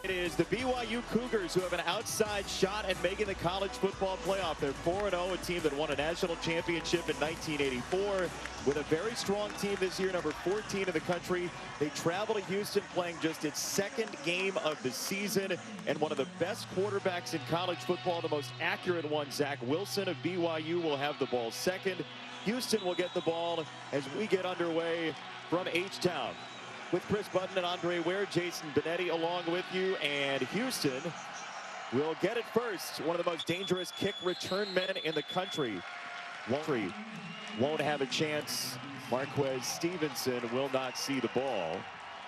It is the BYU Cougars who have an outside shot at making the college football playoff. They're 4-0, a team that won a national championship in 1984. With a very strong team this year, number 14 in the country. They travel to Houston playing just its second game of the season. And one of the best quarterbacks in college football, the most accurate one, Zach Wilson of BYU, will have the ball second. Houston will get the ball as we get underway from H-Town. With Chris Button and Andre Ware, Jason Benetti along with you, and Houston will get it first. One of the most dangerous kick return men in the country. Won't have a chance. Marquez Stevenson will not see the ball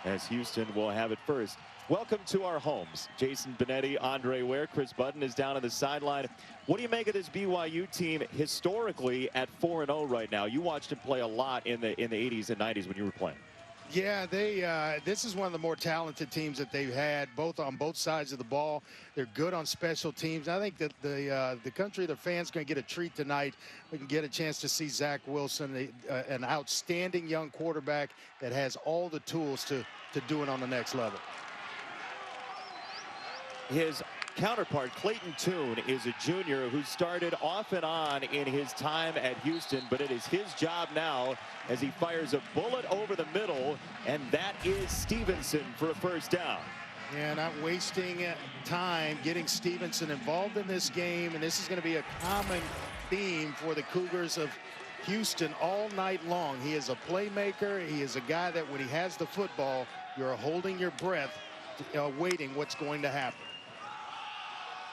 as Houston will have it first. Welcome to our homes. Jason Benetti, Andre Ware, Chris Button is down on the sideline. What do you make of this BYU team historically at 4-0 right now? You watched them play a lot in the 80s and 90s when you were playing. Yeah, this is one of the more talented teams that they've had, on both sides of the ball. They're good on special teams. I think that the country, the fans, going to get a treat tonight. We can get a chance to see Zach Wilson, an outstanding young quarterback that has all the tools to do it on the next level. His counterpart, Clayton Tune, is a junior who started off and on in his time at Houston, but it is his job now as he fires a bullet over the middle, and that is Stevenson for a first down. Yeah, not wasting time getting Stevenson involved in this game, and this is going to be a common theme for the Cougars of Houston all night long. He is a playmaker. He is a guy that when he has the football, you're holding your breath, waiting what's going to happen.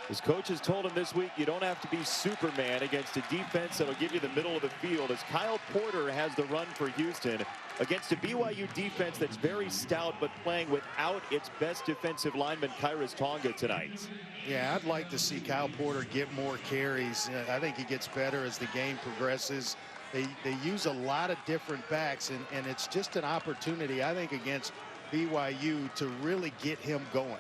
His coaches told him this week, you don't have to be Superman against a defense that'll give you the middle of the field, as Kyle Porter has the run for Houston against a BYU defense that's very stout but playing without its best defensive lineman, Kairos Tonga, tonight. Yeah, I'd like to see Kyle Porter get more carries. I think he gets better as the game progresses. They use a lot of different backs, and it's just an opportunity, I think, against BYU to really get him going.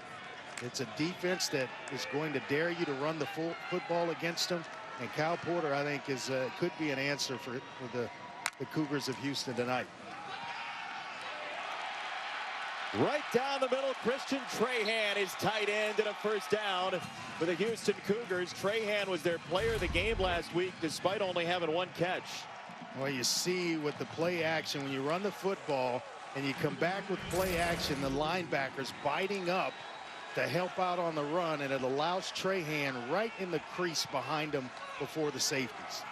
It's a defense that is going to dare you to run the full football against them. And Kyle Porter, I think, could be an answer for the Cougars of Houston tonight. Right down the middle, Christian Trahan is tight end and a first down for the Houston Cougars. Trahan was their player of the game last week despite only having one catch. Well, you see with the play action, when you run the football and you come back with play action, the linebackers biting up to help out on the run, and it allows Trahan right in the crease behind him before the safeties.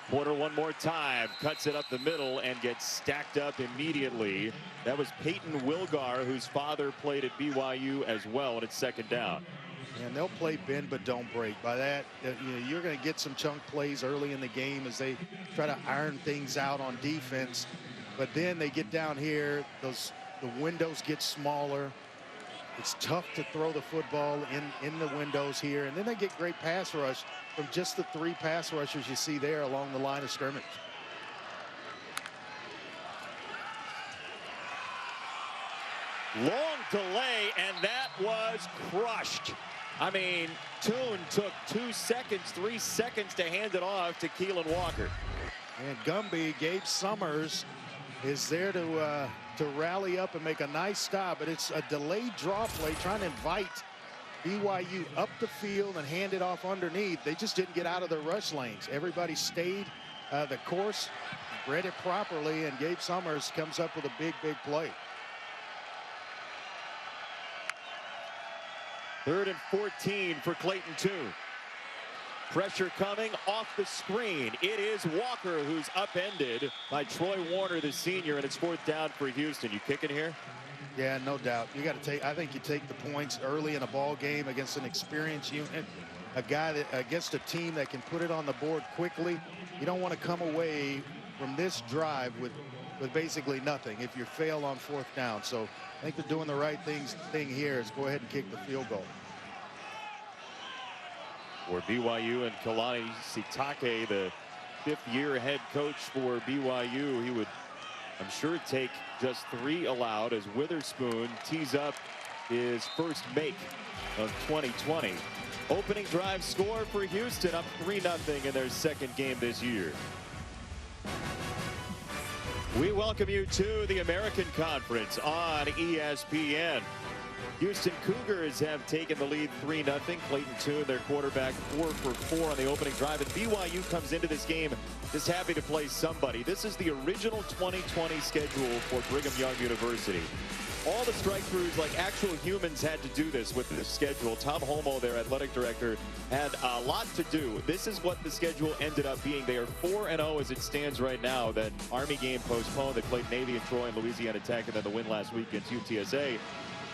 Porter one more time, cuts it up the middle and gets stacked up immediately. That was Peyton Wilgar, whose father played at BYU as well, and it's second down. And they'll play bend but don't break. By that, you're going to get some chunk plays early in the game as they try to iron things out on defense. But then they get down here, the windows get smaller. It's tough to throw the football in the windows here. And then they get great pass rush from just the 3 pass rushers you see there along the line of scrimmage. Long delay, and that was crushed. I mean, Tune took 2 seconds, 3 seconds to hand it off to Keelan Walker. And Gumby, Gabe Summers, is there to rally up and make a nice stop, but it's a delayed draw play trying to invite BYU up the field and hand it off underneath. They just didn't get out of their rush lanes. Everybody stayed the course, read it properly, and Gabe Summers comes up with a big play. 3rd and 14 for Clayton Tune. Pressure coming off the screen. It is Walker who's upended by Troy Warner, the senior, and it's 4th down for Houston. You kicking here? Yeah, no doubt. You got to take. I think you take the points early in a ball game against an experienced unit, a guy that against a team that can put it on the board quickly. You don't want to come away from this drive with basically nothing if you fail on 4th down. So I think they're doing the right thing here is go ahead and kick the field goal. For BYU and Kalani Sitake, the 5th-year head coach for BYU, he would, I'm sure, take just 3 allowed as Witherspoon tees up his first make of 2020. Opening drive score for Houston, up 3-0 in their 2nd game this year. We welcome you to the American Conference on ESPN. Houston Cougars have taken the lead 3-0. Clayton Tune, their quarterback, 4 for 4 on the opening drive. And BYU comes into this game just happy to play somebody. This is the original 2020 schedule for Brigham Young University. All the strike-throughs, like actual humans, had to do this with the schedule. Tom Holmoe, their athletic director, had a lot to do. This is what the schedule ended up being. They are 4-0 as it stands right now. That Army game postponed. They played Navy and Troy and Louisiana Tech, and then the win last week against UTSA.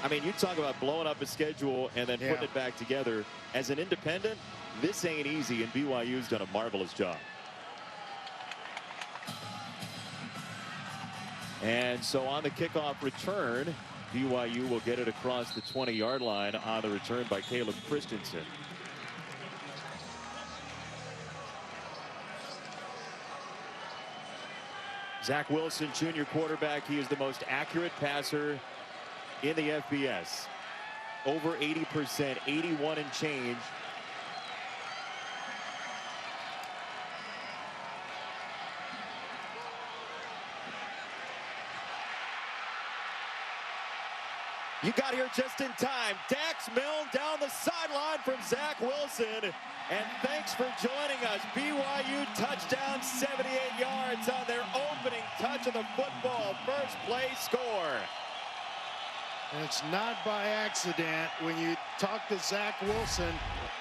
I mean, you talk about blowing up a schedule and then putting it back together. As an independent, this ain't easy, and BYU's done a marvelous job. And so on the kickoff return, BYU will get it across the 20-yard line on the return by Caleb Christensen. Zach Wilson, junior quarterback. He is the most accurate passer in the FBS. Over 80%, 81 and change. You got here just in time. Dax Milne down the sideline from Zach Wilson. And thanks for joining us. BYU touchdown, 78 yards on their opening touch of the football. First play score. And it's not by accident. When you talk to Zach Wilson,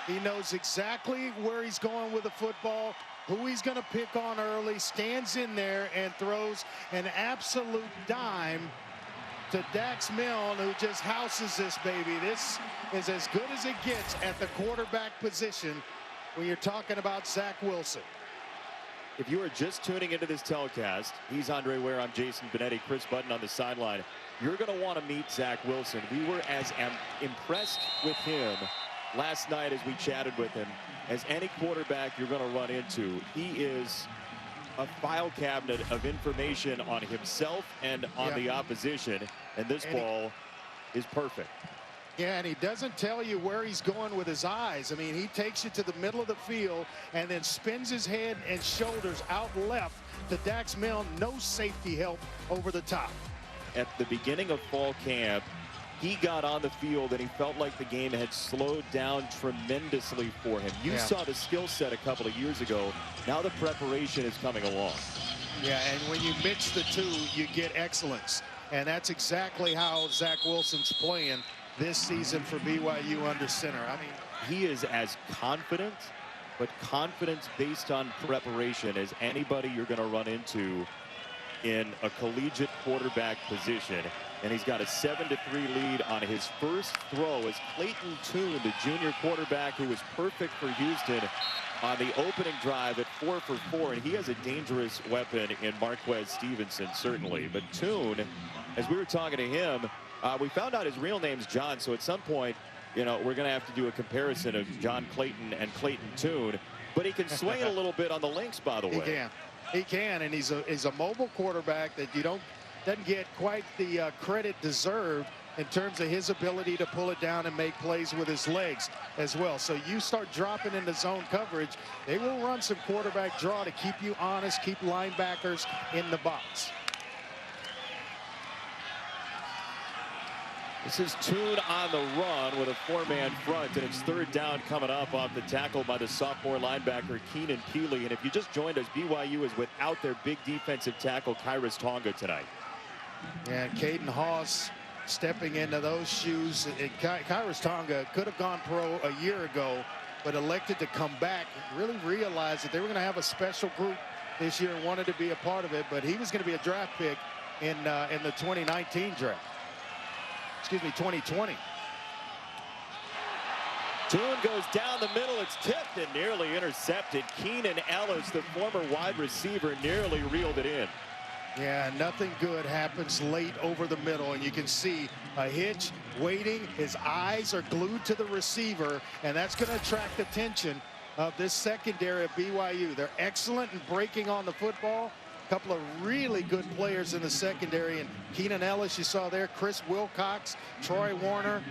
he knows exactly where he's going with the football, who he's going to pick on early, stands in there and throws an absolute dime to Dax Milne, who just houses this baby. This is as good as it gets at the quarterback position when you're talking about Zach Wilson. If you are just tuning into this telecast, he's Andre Ware, I'm Jason Benetti, Chris Button on the sideline. You're going to want to meet Zach Wilson. We were as impressed with him last night as we chatted with him as any quarterback you're going to run into. He is a file cabinet of information on himself and on the opposition, and this ball is perfect. Yeah, and he doesn't tell you where he's going with his eyes. I mean, he takes you to the middle of the field and then spins his head and shoulders out left to Dax Milne. No safety help over the top. At the beginning of fall camp, he got on the field and he felt like the game had slowed down tremendously for him. You saw the skill set a couple of years ago. Now the preparation is coming along. Yeah, and when you mix the two, you get excellence. And that's exactly how Zach Wilson's playing this season for BYU under center. I mean, he is as confident, but confidence based on preparation as anybody you're going to run into in a collegiate quarterback position. And he's got a 7-3 lead on his first throw as Clayton Tune, the junior quarterback who was perfect for Houston on the opening drive at 4 for 4. And he has a dangerous weapon in Marquez Stevenson, certainly. But Tune, as we were talking to him, we found out his real name's John. So at some point, you know, we're going to have to do a comparison of John Clayton and Clayton Tune. But he can swing it a little bit on the links, by the way. He can, and he's a mobile quarterback that doesn't get quite the credit deserved in terms of his ability to pull it down and make plays with his legs as well. So you start dropping into zone coverage, they will run some quarterback draw to keep you honest, keep linebackers in the box. This is Tune on the run with a 4-man front, and it's third down coming up off the tackle by the sophomore linebacker Keenan Peely. And if you just joined us, BYU is without their big defensive tackle Kyrus Tonga tonight. And Caden Haas stepping into those shoes. Kyrus Tonga could have gone pro a year ago, but elected to come back. Really realized that they were going to have a special group this year and wanted to be a part of it, but he was going to be a draft pick in the 2019 draft. Excuse me, 2020. Tune goes down the middle. It's tipped and nearly intercepted. Keenan Ellis, the former wide receiver, nearly reeled it in. Yeah, nothing good happens late over the middle, and you can see a hitch waiting. His eyes are glued to the receiver, and that's going to attract attention of this secondary of BYU. They're excellent in breaking on the football. Couple of really good players in the secondary, and Keenan Ellis you saw there, Chris Wilcox, Troy Warner,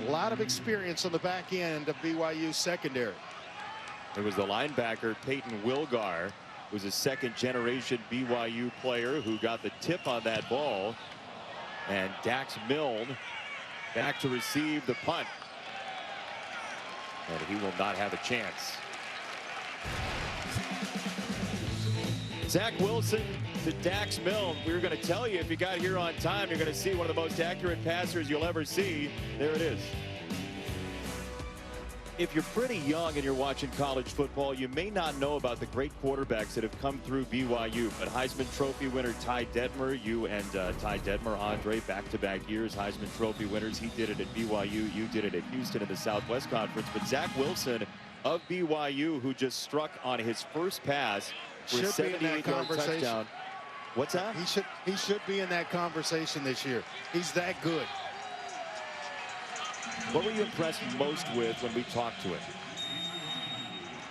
a lot of experience on the back end of BYU secondary. It was the linebacker Peyton Wilgar, who's a second-generation BYU player who got the tip on that ball, and Dax Milne back to receive the punt. And he will not have a chance. Zach Wilson to Dax Milne. We were going to tell you, if you got here on time, you're going to see one of the most accurate passers you'll ever see. There it is. If you're pretty young and you're watching college football, you may not know about the great quarterbacks that have come through BYU. But Heisman Trophy winner Ty Detmer, you and Ty Detmer, Andre, back-to-back years Heisman Trophy winners. He did it at BYU. You did it at Houston in the Southwest Conference. But Zach Wilson of BYU, who just struck on his first pass for a 78-yard touchdown. What's that? He should be in that conversation this year. He's that good. What were you impressed most with when we talked to him?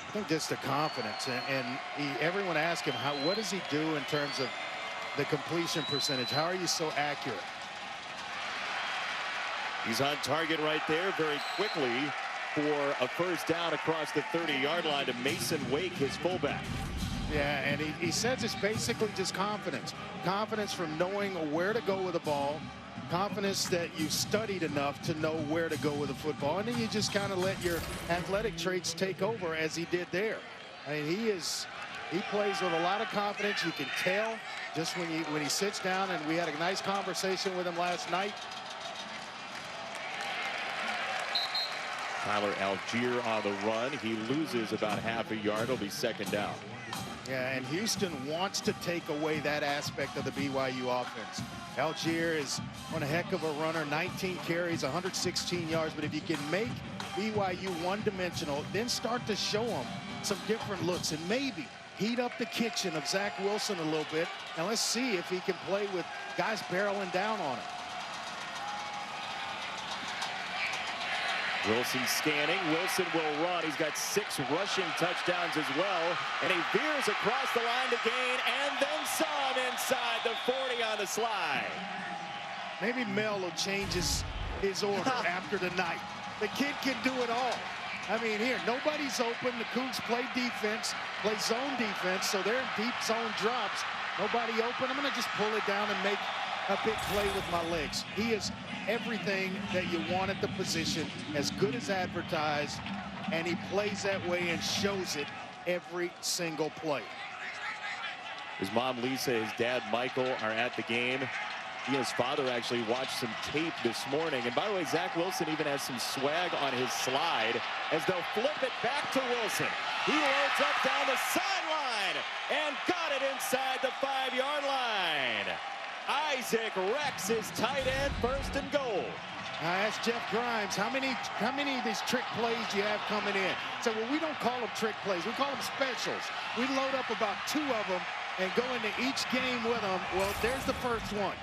I think just the confidence, and everyone asked him, what does he do in terms of the completion percentage? How are you so accurate? He's on target right there very quickly for a first down across the 30-yard line to Mason Wake, his fullback. Yeah, and he says it's basically just confidence. Confidence from knowing where to go with the ball. Confidence that you studied enough to know where to go with the football, and then you just kind of let your athletic traits take over, as he did there. I mean, he plays with a lot of confidence. You can tell just when he sits down, and we had a nice conversation with him last night. Tyler Algier on the run. He loses about half a yard. It'll be second down. Yeah, and Houston wants to take away that aspect of the BYU offense. Algier is one heck of a runner, 19 carries, 116 yards. But if you can make BYU one-dimensional, then start to show them some different looks and maybe heat up the kitchen of Zach Wilson a little bit. And let's see if he can play with guys barreling down on him. Wilson scanning. Wilson will run. He's got 6 rushing touchdowns as well. And he veers across the line to gain and then some inside the 40 on the slide. Maybe Mel will change his order after tonight. The kid can do it all. I mean, here, nobody's open. The Cougs play defense, play zone defense, so they're in deep zone drops. Nobody open. I'm going to just pull it down and make a big play with my legs. He is everything that you want at the position, as good as advertised, and he plays that way and shows it every single play. His mom Lisa, his dad Michael are at the game. He and his father actually watched some tape this morning. And by the way, Zach Wilson even has some swag on his slide as they'll flip it back to Wilson. He loads up down the sideline and got it inside the 5-yard line. Isaac Rex is tight end, first and goal. I asked Jeff Grimes, how many of these trick plays do you have coming in? So, well, we don't call them trick plays. We call them specials. We load up about 2 of them and go into each game with them. Well, there's the first one.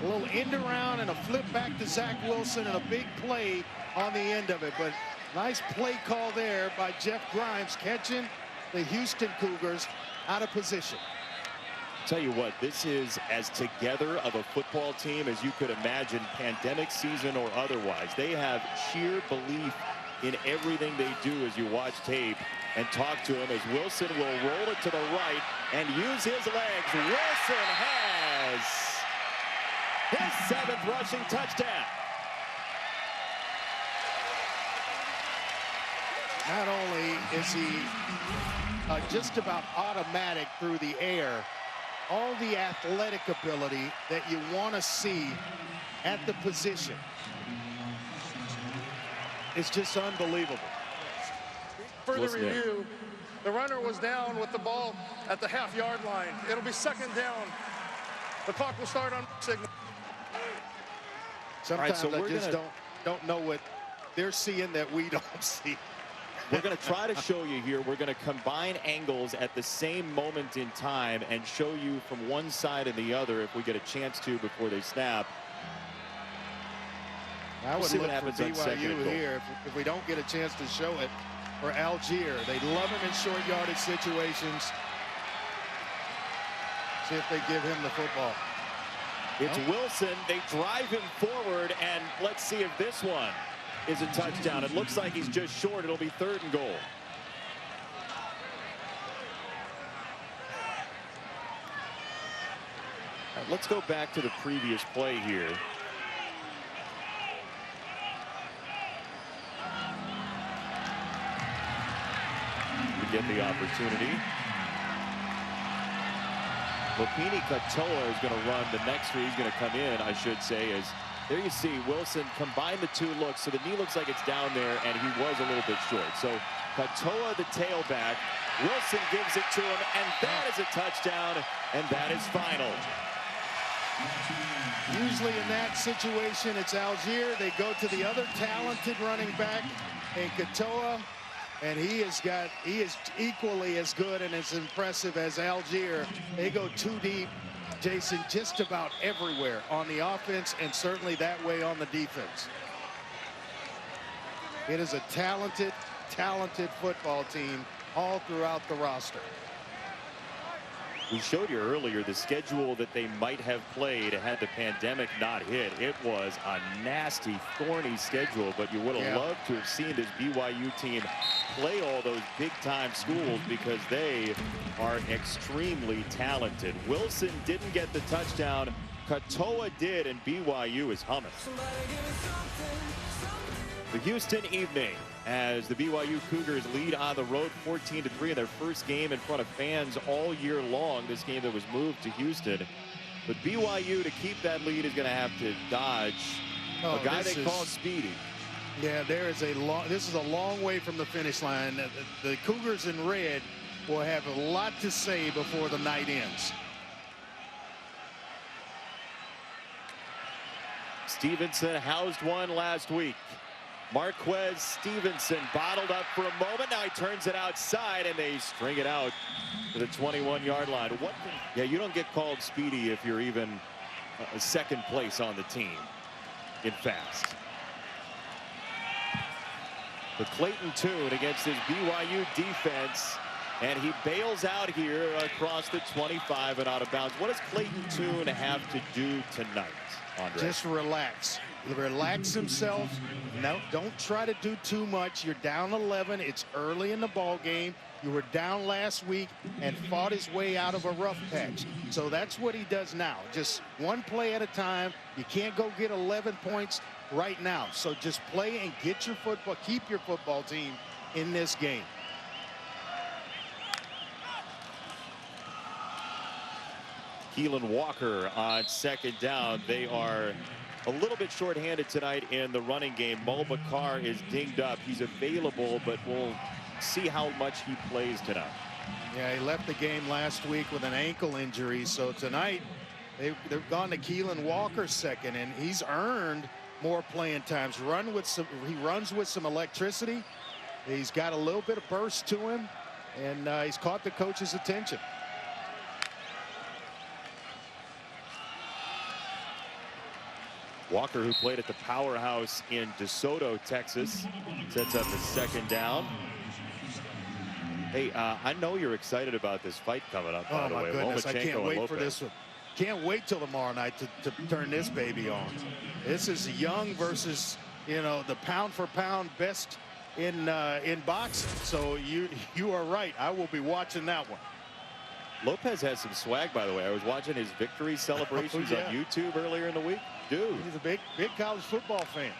A little end around and a flip back to Zach Wilson and a big play on the end of it. But nice play call there by Jeff Grimes, catching the Houston Cougars out of position. Tell you what, this is as together of a football team as you could imagine, pandemic season or otherwise. They have sheer belief in everything they do as you watch tape and talk to him, as Wilson will roll it to the right and use his legs. Wilson has his 7th rushing touchdown. Not only is he just about automatic through the air, all the athletic ability that you want to see at the position. It's just unbelievable. For the review, the runner was down with the ball at the half-yard line. It'll be second down. The clock will start on signal. Sometimes I just don't know what they're seeing that we don't see. We're going to try to show you here. We're going to combine angles at the same moment in time and show you from one side and the other if we get a chance to before they snap. I would look for BYU here if we don't get a chance to show it for Algier. They love him in short yardage situations. See if they give him the football. It's Wilson. They drive him forward, and let's see if this one is a touchdown. It looks like he's just short. It'll be 3rd and goal. Let's go back to the previous play here. get the opportunity. Lopini Katoa is going to run the next three. He's going to come in, I should say, as there you see Wilson combine the two looks. So the knee looks like it's down there, and he was a little bit short. So Katoa, the tailback. Wilson gives it to him, and that is a touchdown, and that is final. Usually in that situation, it's Algier. They go to the other talented running back, and Katoa, and he is equally as good and as impressive as Algier. They go too deep, Jason, just about everywhere on the offense, and certainly that way on the defense. It is a talented football team all throughout the roster. We showed you earlier the schedule that they might have played had the pandemic not hit. It was a nasty, thorny schedule, but you would have loved to have seen this BYU team play all those big-time schools because they are extremely talented. Wilson didn't get the touchdown. Katoa did, and BYU is humming. The Houston evening as the BYU Cougars lead on the road 14-3 in their first game in front of fans all year long. This game that was moved to Houston. But BYU, to keep that lead, is going to have to dodge a guy they call Speedy. Yeah, this is a long way from the finish line. The Cougars in red will have a lot to say before the night ends. Stevenson housed one last week. Marquez Stevenson bottled up for a moment. Now he turns it outside, and they string it out to the 21-yard line. Yeah, you don't get called speedy if you're even second place on the team in fast. But Clayton Tune against his BYU defense, and he bails out here across the 25 and out of bounds. What does Clayton Tune have to do tonight, Andre? Just relax. Relax himself. No, don't try to do too much. You're down 11. It's early in the ball game. You were down last week and fought his way out of a rough patch. So that's what he does now. Just one play at a time. You can't go get 11 points right now. So just play and get your football, keep your football team in this game. Keelan Walker on second down. They are a little bit shorthanded tonight in the running game. Mo Bakar is dinged up. He's available, but we'll see how much he plays tonight. Yeah, he left the game last week with an ankle injury. So tonight they've gone to Keelan Walker second, and he's earned more playing times. He runs with some electricity. He's got a little bit of burst to him, and he's caught the coach's attention. Walker, who played at the Powerhouse in DeSoto, Texas, sets up a second down. Hey, I know you're excited about this fight coming up, by the way. Oh, my goodness, I can't wait for this one. Can't wait till tomorrow night to turn this baby on. This is Young versus, you know, the pound-for-pound best in boxing. So you are right. I will be watching that one. Lopez has some swag, by the way. I was watching his victory celebrations on YouTube earlier in the week. Dude, he's a big college football fan.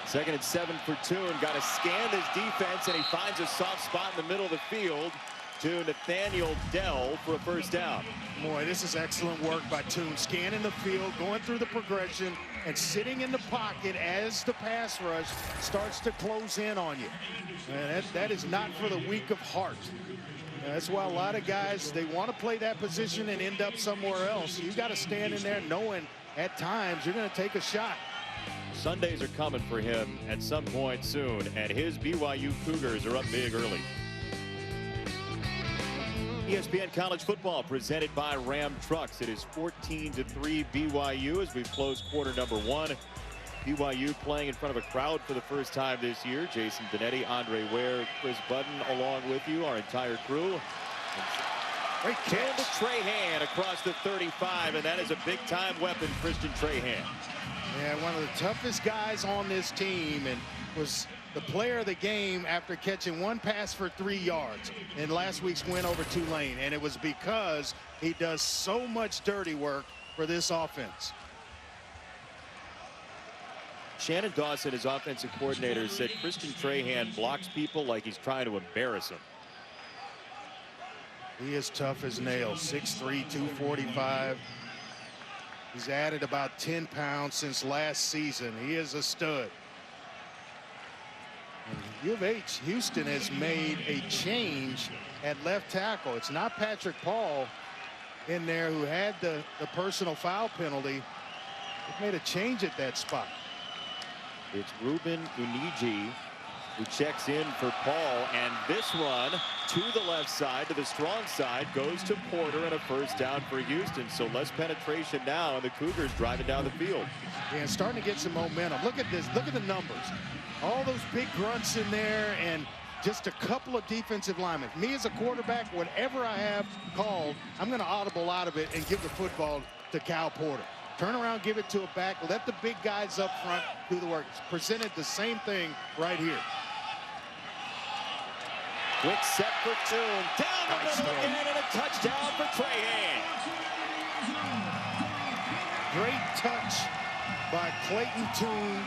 2nd and 7 for Tune. Got to scan this defense, and he finds a soft spot in the middle of the field to Nathaniel Dell for a first down. Boy, this is excellent work by Tune. Scanning the field, going through the progression, and sitting in the pocket as the pass rush starts to close in on you. And that is not for the weak of heart. And that's why a lot of guys, they want to play that position and end up somewhere else. You got to stand in there knowing at times you're going to take a shot. Sundays are coming for him at some point soon, and his BYU Cougars are up big early. ESPN College Football presented by Ram Trucks. It is 14-3 BYU as we've closed quarter number 1. BYU playing in front of a crowd for the first time this year. Jason Benetti, Andre Ware, Chris Budden along with you, our entire crew. Great catch to Trahan across the 35, and that is a big-time weapon, Christian Trahan. Yeah, one of the toughest guys on this team, and was the player of the game after catching one pass for 3 yards in last week's win over Tulane. And it was because he does so much dirty work for this offense. Shannon Dawson, his offensive coordinator, said Christian Trahan blocks people like he's trying to embarrass him. He is tough as nails. 6'3", 245. He's added about 10 pounds since last season. He is a stud. And U of H, Houston has made a change at left tackle. It's not Patrick Paul in there who had the personal foul penalty. They've made a change at that spot. It's Ruben Uniji who checks in for Paul, and this run to the left side, to the strong side, goes to Porter, and a first down for Houston. So less penetration now, and the Cougars driving down the field. Yeah, starting to get some momentum. Look at this. Look at the numbers. All those big grunts in there, and just a couple of defensive linemen. Me as a quarterback, whatever I have called, I'm going to audible out of it and give the football to Cal Porter. Turn around, give it to a back, let the big guys up front do the work. It's presented the same thing right here. Quick set for Toon. Down the middle again, and a touchdown for Trahan. Great touch by Clayton Toon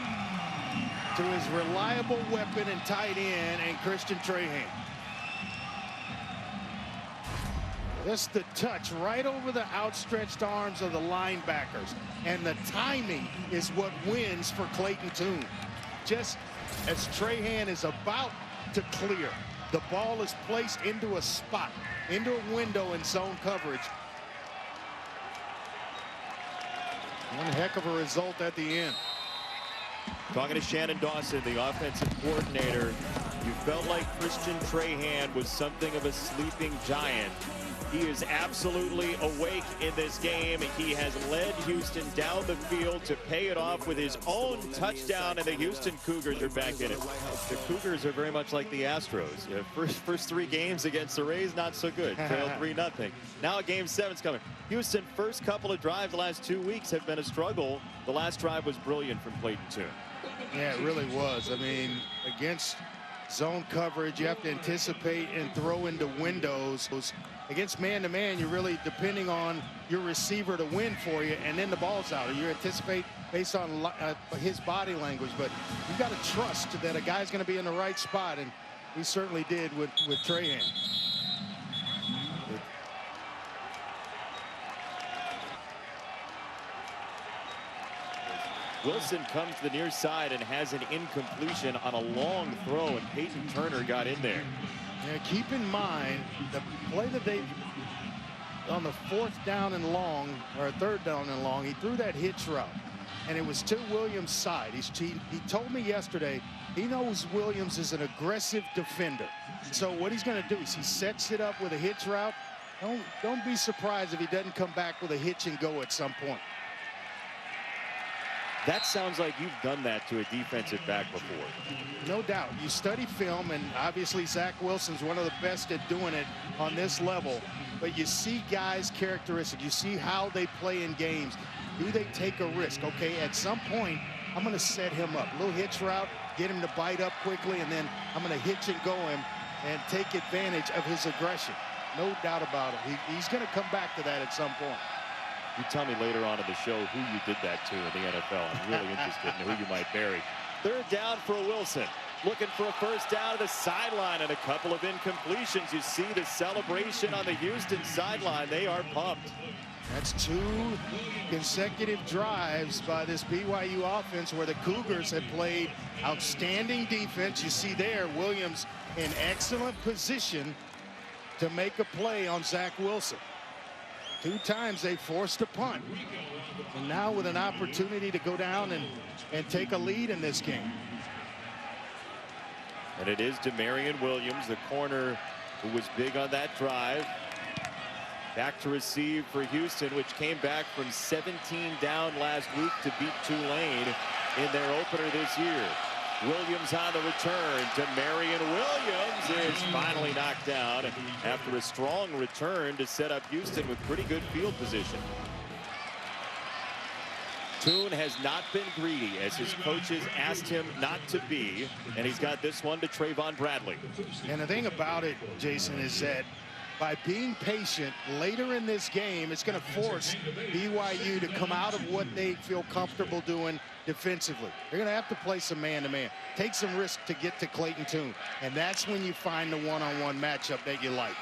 to his reliable weapon and tight end, and Christian Trahan. Just the touch right over the outstretched arms of the linebackers. And the timing is what wins for Clayton Toon. Just as Trahan is about to clear, the ball is placed into a spot, into a window in zone coverage. One heck of a result at the end. Talking to Shannon Dawson, the offensive coordinator, you felt like Christian Trahan was something of a sleeping giant. He is absolutely awake in this game. He has led Houston down the field to pay it off with his own touchdown, and the Houston Cougars are back in it. The Cougars are very much like the Astros. First three games against the Rays, not so good. Trailed 3-0. Now Game 7's coming. Houston, first couple of drives the last 2 weeks have been a struggle. The last drive was brilliant from Clayton Toon. Yeah, it really was. I mean, against zone coverage, you have to anticipate and throw into windows. Against man-to-man, you're really depending on your receiver to win for you, and then the ball's out. You anticipate based on his body language, but you got to trust that a guy's going to be in the right spot, and he certainly did with Trahan. Wilson comes to the near side and has an incompletion on a long throw, and Peyton Turner got in there. Yeah, keep in mind the play that they on the fourth down and long, or third down and long, he threw that hitch route, and it was to Williams' side. He told me yesterday he knows Williams is an aggressive defender. So what he's going to do is he sets it up with a hitch route. Don't be surprised if he doesn't come back with a hitch and go at some point. That sounds like you've done that to a defensive back before. No doubt. You study film, and obviously Zach Wilson's one of the best at doing it on this level. But you see guys' characteristics. You see how they play in games. Do they take a risk? Okay, at some point, I'm going to set him up. A little hitch route, get him to bite up quickly, and then I'm going to hitch and go him and take advantage of his aggression. No doubt about it. He's going to come back to that at some point. You tell me later on in the show who you did that to in the NFL. I'm really interested in who you might bury. Third down for Wilson. Looking for a first down to the sideline and a couple of incompletions. You see the celebration on the Houston sideline. They are pumped. That's 2 consecutive drives by this BYU offense where the Cougars have played outstanding defense. You see there, Williams in excellent position to make a play on Zach Wilson. 2 times they forced a punt. And now with an opportunity to go down and take a lead in this game. And it is Demarion Williams, the corner who was big on that drive. Back to receive for Houston, which came back from 17 down last week to beat Tulane in their opener this year. Williams on the return. Demarion Williams is finally knocked down after a strong return to set up Houston with pretty good field position. Toon has not been greedy, as his coaches asked him not to be, and he's got this one to Trayvon Bradley. And the thing about it, Jason, is that by being patient later in this game, it's going to force BYU to come out of what they feel comfortable doing defensively. They're going to have to play some man-to-man, take some risk to get to Clayton Tune, and that's when you find the one-on-one matchup that you like.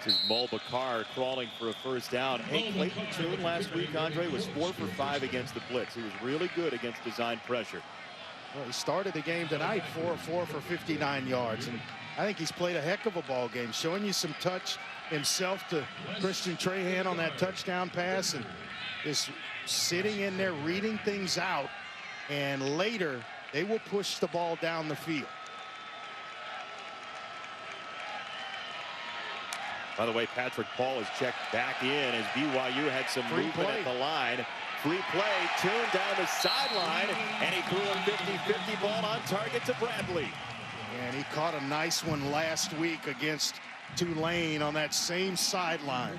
This is Mulbacar crawling for a first down. Hey, Clayton Tune last week, Andre, was 4 for 5 against the blitz. He was really good against design pressure. Well, he started the game tonight 4 for 59 yards, and I think he's played a heck of a ball game, showing you some touch himself to Christian Trahan on that touchdown pass, and just sitting in there reading things out, and later they will push the ball down the field. By the way, Patrick Paul is checked back in as BYU had some movement at the line. Free play, Tune down the sideline, and he threw a 50-50 ball on target to Bradley. And he caught a nice one last week against Tulane on that same sideline.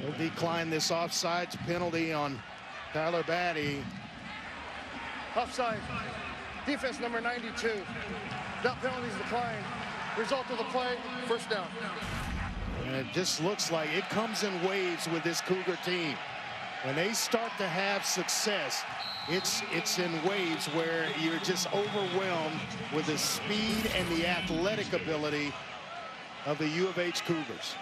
He'll decline this offsides penalty on Tyler Batty. Offside. Defense number 92. That penalty is declined. Result of the play, first down. And it just looks like it comes in waves with this Cougar team. When they start to have success, it's in waves where you're just overwhelmed with the speed and the athletic ability of the U of H Cougars.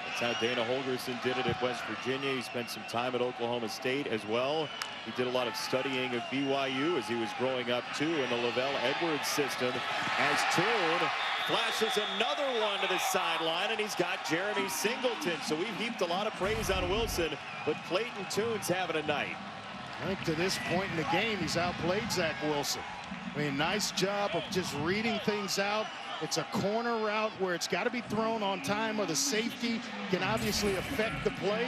That's how Dana Holgerson did it at West Virginia. He spent some time at Oklahoma State as well. He did a lot of studying of BYU as he was growing up too in the Lavelle Edwards system. As Tune flashes another one to the sideline, and he's got Jeremy Singleton. So we've heaped a lot of praise on Wilson, but Clayton Tune's having a night. I think to this point in the game, he's outplayed Zach Wilson. I mean, nice job of just reading things out. It's a corner route where it's got to be thrown on time, or the safety can obviously affect the play,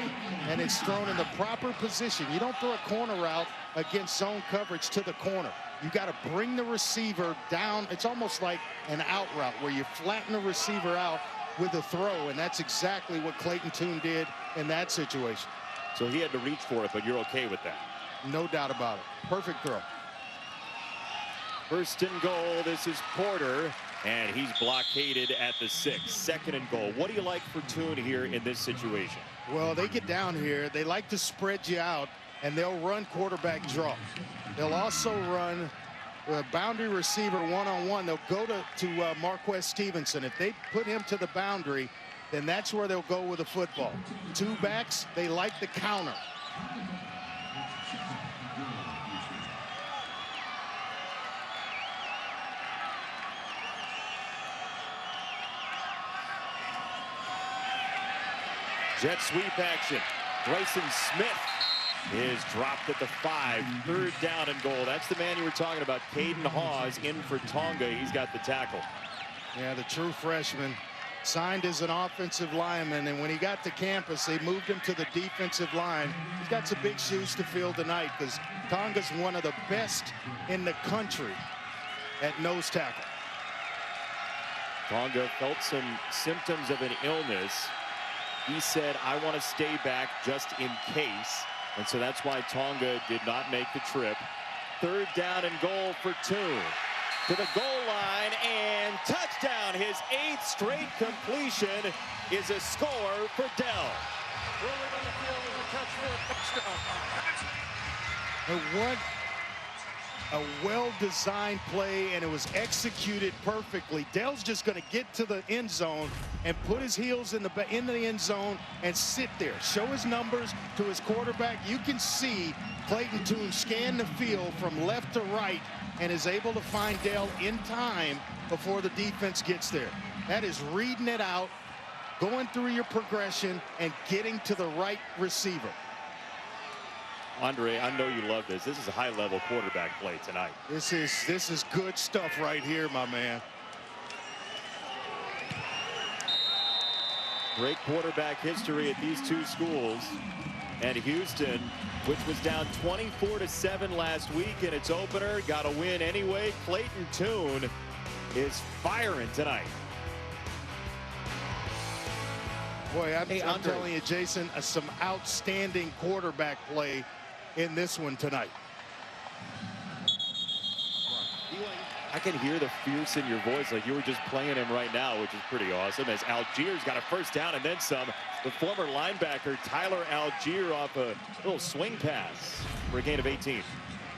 and it's thrown in the proper position. You don't throw a corner route against zone coverage to the corner. You got to bring the receiver down. It's almost like an out route where you flatten the receiver out with a throw, and that's exactly what Clayton Tune did in that situation. So he had to reach for it, but you're okay with that? No doubt about it. Perfect throw. First and goal. This is Porter, and he's blockaded at the 6. Second and goal. What do you like for Tune here in this situation? Well, they get down here. They like to spread you out, and they'll run quarterback draw. They'll also run a boundary receiver one-on-one. They'll go to Marquez Stevenson. If they put him to the boundary, then that's where they'll go with the football. Two backs, they like the counter. Jet sweep action. Bryson Smith is dropped at the 5. Third down and goal. That's the man you were talking about. Caden Hawes in for Tonga. He's got the tackle. Yeah, the true freshman, signed as an offensive lineman, and when he got to campus, they moved him to the defensive line. He's got some big shoes to fill tonight, because Tonga's one of the best in the country at nose tackle. Tonga felt some symptoms of an illness. He said, I want to stay back just in case. And so that's why Tonga did not make the trip. Third down and goal for Tune. To the goal line, and touchdown. His 8th straight completion is a score for Dell. Rolling on the field is a catch for a touchdown. What a well-designed play, and it was executed perfectly. Dell's just going to get to the end zone and put his heels in the end zone and sit there, show his numbers to his quarterback. You can see Clayton Tune scan the field from left to right and is able to find Dell in time before the defense gets there. That is reading it out, going through your progression, and getting to the right receiver. Andre, I know you love this. This is a high-level quarterback play tonight. This is good stuff right here, my man. Great quarterback history at these two schools. And Houston, which was down 24-7 last week in its opener, got a win anyway. Clayton Tune is firing tonight. Boy, I'm telling you, Jason, some outstanding quarterback play in this one tonight. I can hear the fierce in your voice like you were just playing him right now, which is pretty awesome, as Algier's got a first down and then some. The former linebacker Tyler Algier off a little swing pass for a gain of 18.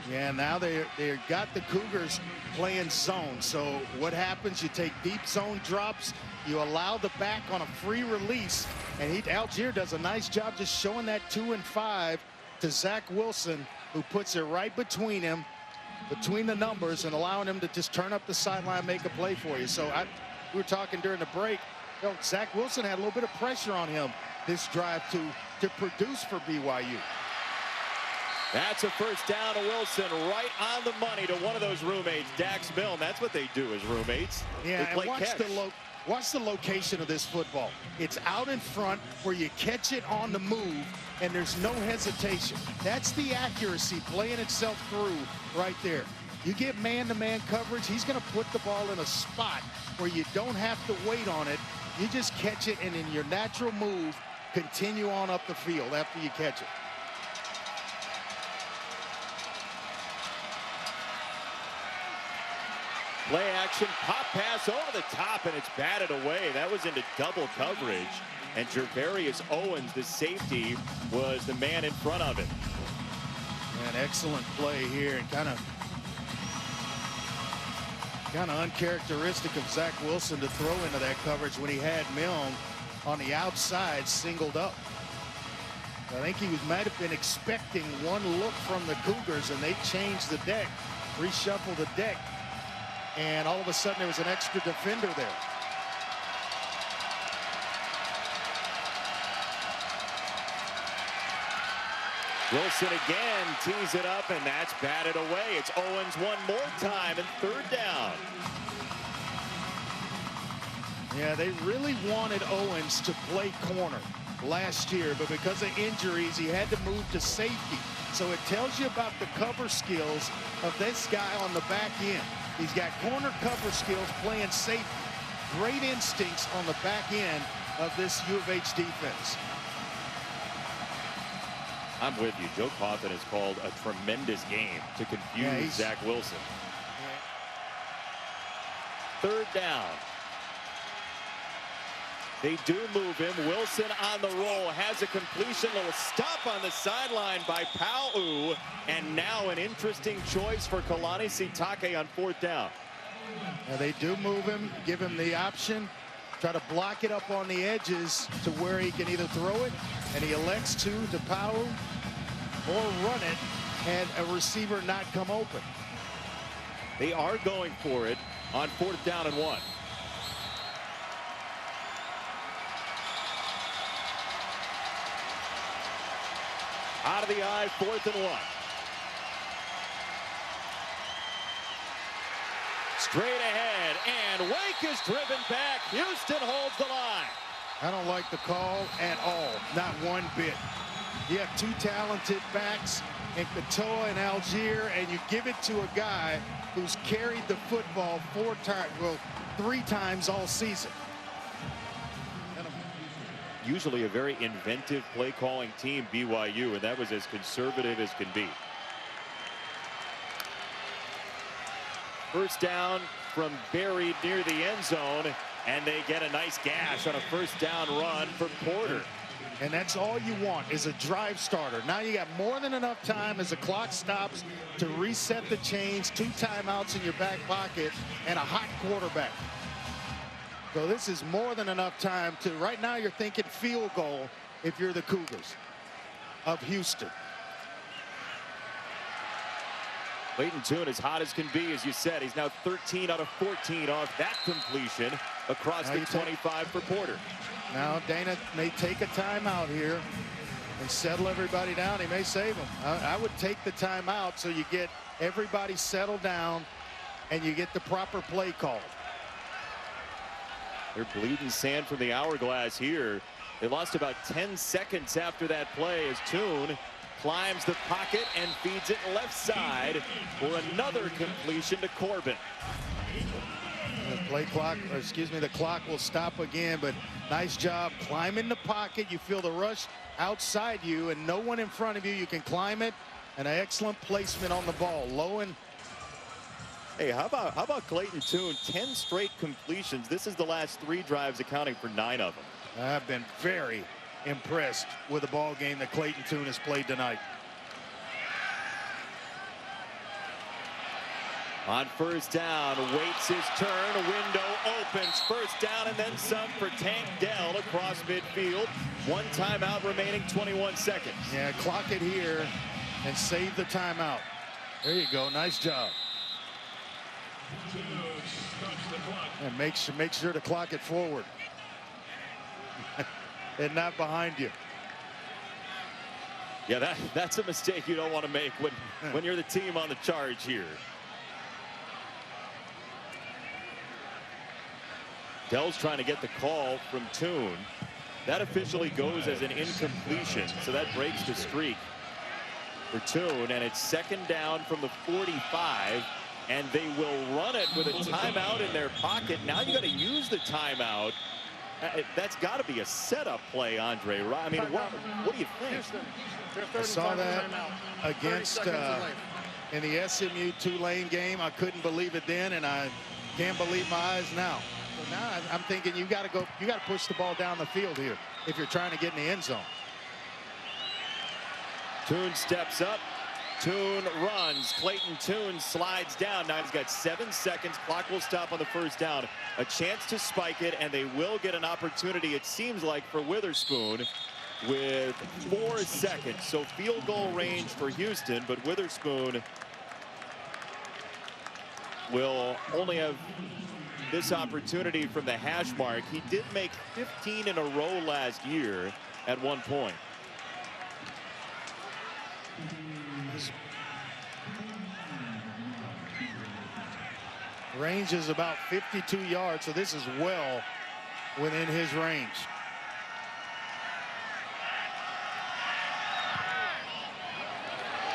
Yeah, now they got the Cougars playing zone. So what happens? You take deep zone drops. You allow the back on a free release. And Algier does a nice job just showing that 2 and 5 to Zach Wilson, who puts it right between him, between the numbers, and allowing him to just turn up the sideline, make a play for you. So we were talking during the break. You know, Zach Wilson had a little bit of pressure on him this drive to produce for BYU. That's a first down to Wilson, right on the money to one of those roommates, Dax Milne. That's what they do as roommates. Yeah, they play and watch the location of this football. It's out in front where you catch it on the move, and there's no hesitation. That's the accuracy playing itself through right there. You get man-to-man coverage, he's going to put the ball in a spot where you don't have to wait on it. You just catch it, and in your natural move, continue on up the field after you catch it. Play action, pop pass over the top, and it's batted away. That was into double coverage. And Gervarius Owens, the safety, was the man in front of it. An excellent play here, and kind of uncharacteristic of Zach Wilson to throw into that coverage when he had Milne on the outside singled up. I think he might have been expecting one look from the Cougars, and they changed the deck, reshuffled the deck. And all of a sudden there was an extra defender there. Wilson again tees it up, and that's batted away. It's Owens one more time, and third down. Yeah, they really wanted Owens to play corner last year, but because of injuries, he had to move to safety. So it tells you about the cover skills of this guy on the back end. He's got corner cover skills playing safety. Great instincts on the back end of this U of H defense. I'm with you. Joe Coffin has called a tremendous game to confuse Zach Wilson. Yeah. Third down. They do move him. Wilson on the roll, has a completion, little stop on the sideline by Pau, and now an interesting choice for Kalani Sitake on fourth down. Now they do move him, give him the option, try to block it up on the edges to where he can either throw it, and he elects to Pau, or run it and a receiver not come open. They are going for it on fourth down and 1. Out of the eye, 4th and 1. Straight ahead, and Wake is driven back. Houston holds the line. I don't like the call at all, not one bit. You have two talented backs in Katoa and Algier, and you give it to a guy who's carried the football 3 times all season. Usually a very inventive play calling team, BYU, and that was as conservative as can be. First down from buried near the end zone, and they get a nice gash on a first down run from Porter. And that's all you want is a drive starter. Now you got more than enough time as the clock stops to reset the chains, 2 timeouts in your back pocket, and a hot quarterback. So this is more than enough time to, right now you're thinking field goal if you're the Cougars of Houston. Leighton Toon as hot as can be, as you said. He's now 13 out of 14 off that completion across the 25 for Porter. Now Dana may take a timeout here and settle everybody down. He may save them. I would take the timeout so you get everybody settled down and you get the proper play call. They're bleeding sand from the hourglass here. They lost about 10 seconds after that play as Toon climbs the pocket and feeds it left side for another completion to Corbin. The clock will stop again, but nice job climbing the pocket. You feel the rush outside you and no one in front of you. You can climb it, and an excellent placement on the ball. Low and Hey, how about Clayton Tune? 10 straight completions. This is the last 3 drives, accounting for 9 of them. I've been very impressed with the ball game that Clayton Tune has played tonight. On first down, waits his turn, a window opens, first down and then some for Tank Dell across midfield. 1 timeout remaining, 21 seconds. Yeah, clock it here and save the timeout. There you go, nice job. And make sure to clock it forward and not behind you. Yeah, that's a mistake you don't want to make when you're the team on the charge here. Dell's trying to get the call from Tune. That officially goes as an incompletion, so that breaks the streak for Tune, and it's second down from the 45, and they will run it with a timeout in their pocket. Now you got to use the timeout. That's got to be a setup play, Andre. I mean, what do you think? Houston, I saw that against in the SMU Tulane game. I couldn't believe it then, and I can't believe my eyes now. So now I'm thinking you got to push the ball down the field here if you're trying to get in the end zone. Tune steps up. Tune runs. Clayton Tune slides down. Now he's got 7 seconds. Clock will stop on the first down. A chance to spike it, and they will get an opportunity, it seems like, for Witherspoon with 4 seconds. So field goal range for Houston, but Witherspoon will only have this opportunity from the hash mark. He did make 15 in a row last year at one point. Range is about 52 yards, so this is well within his range.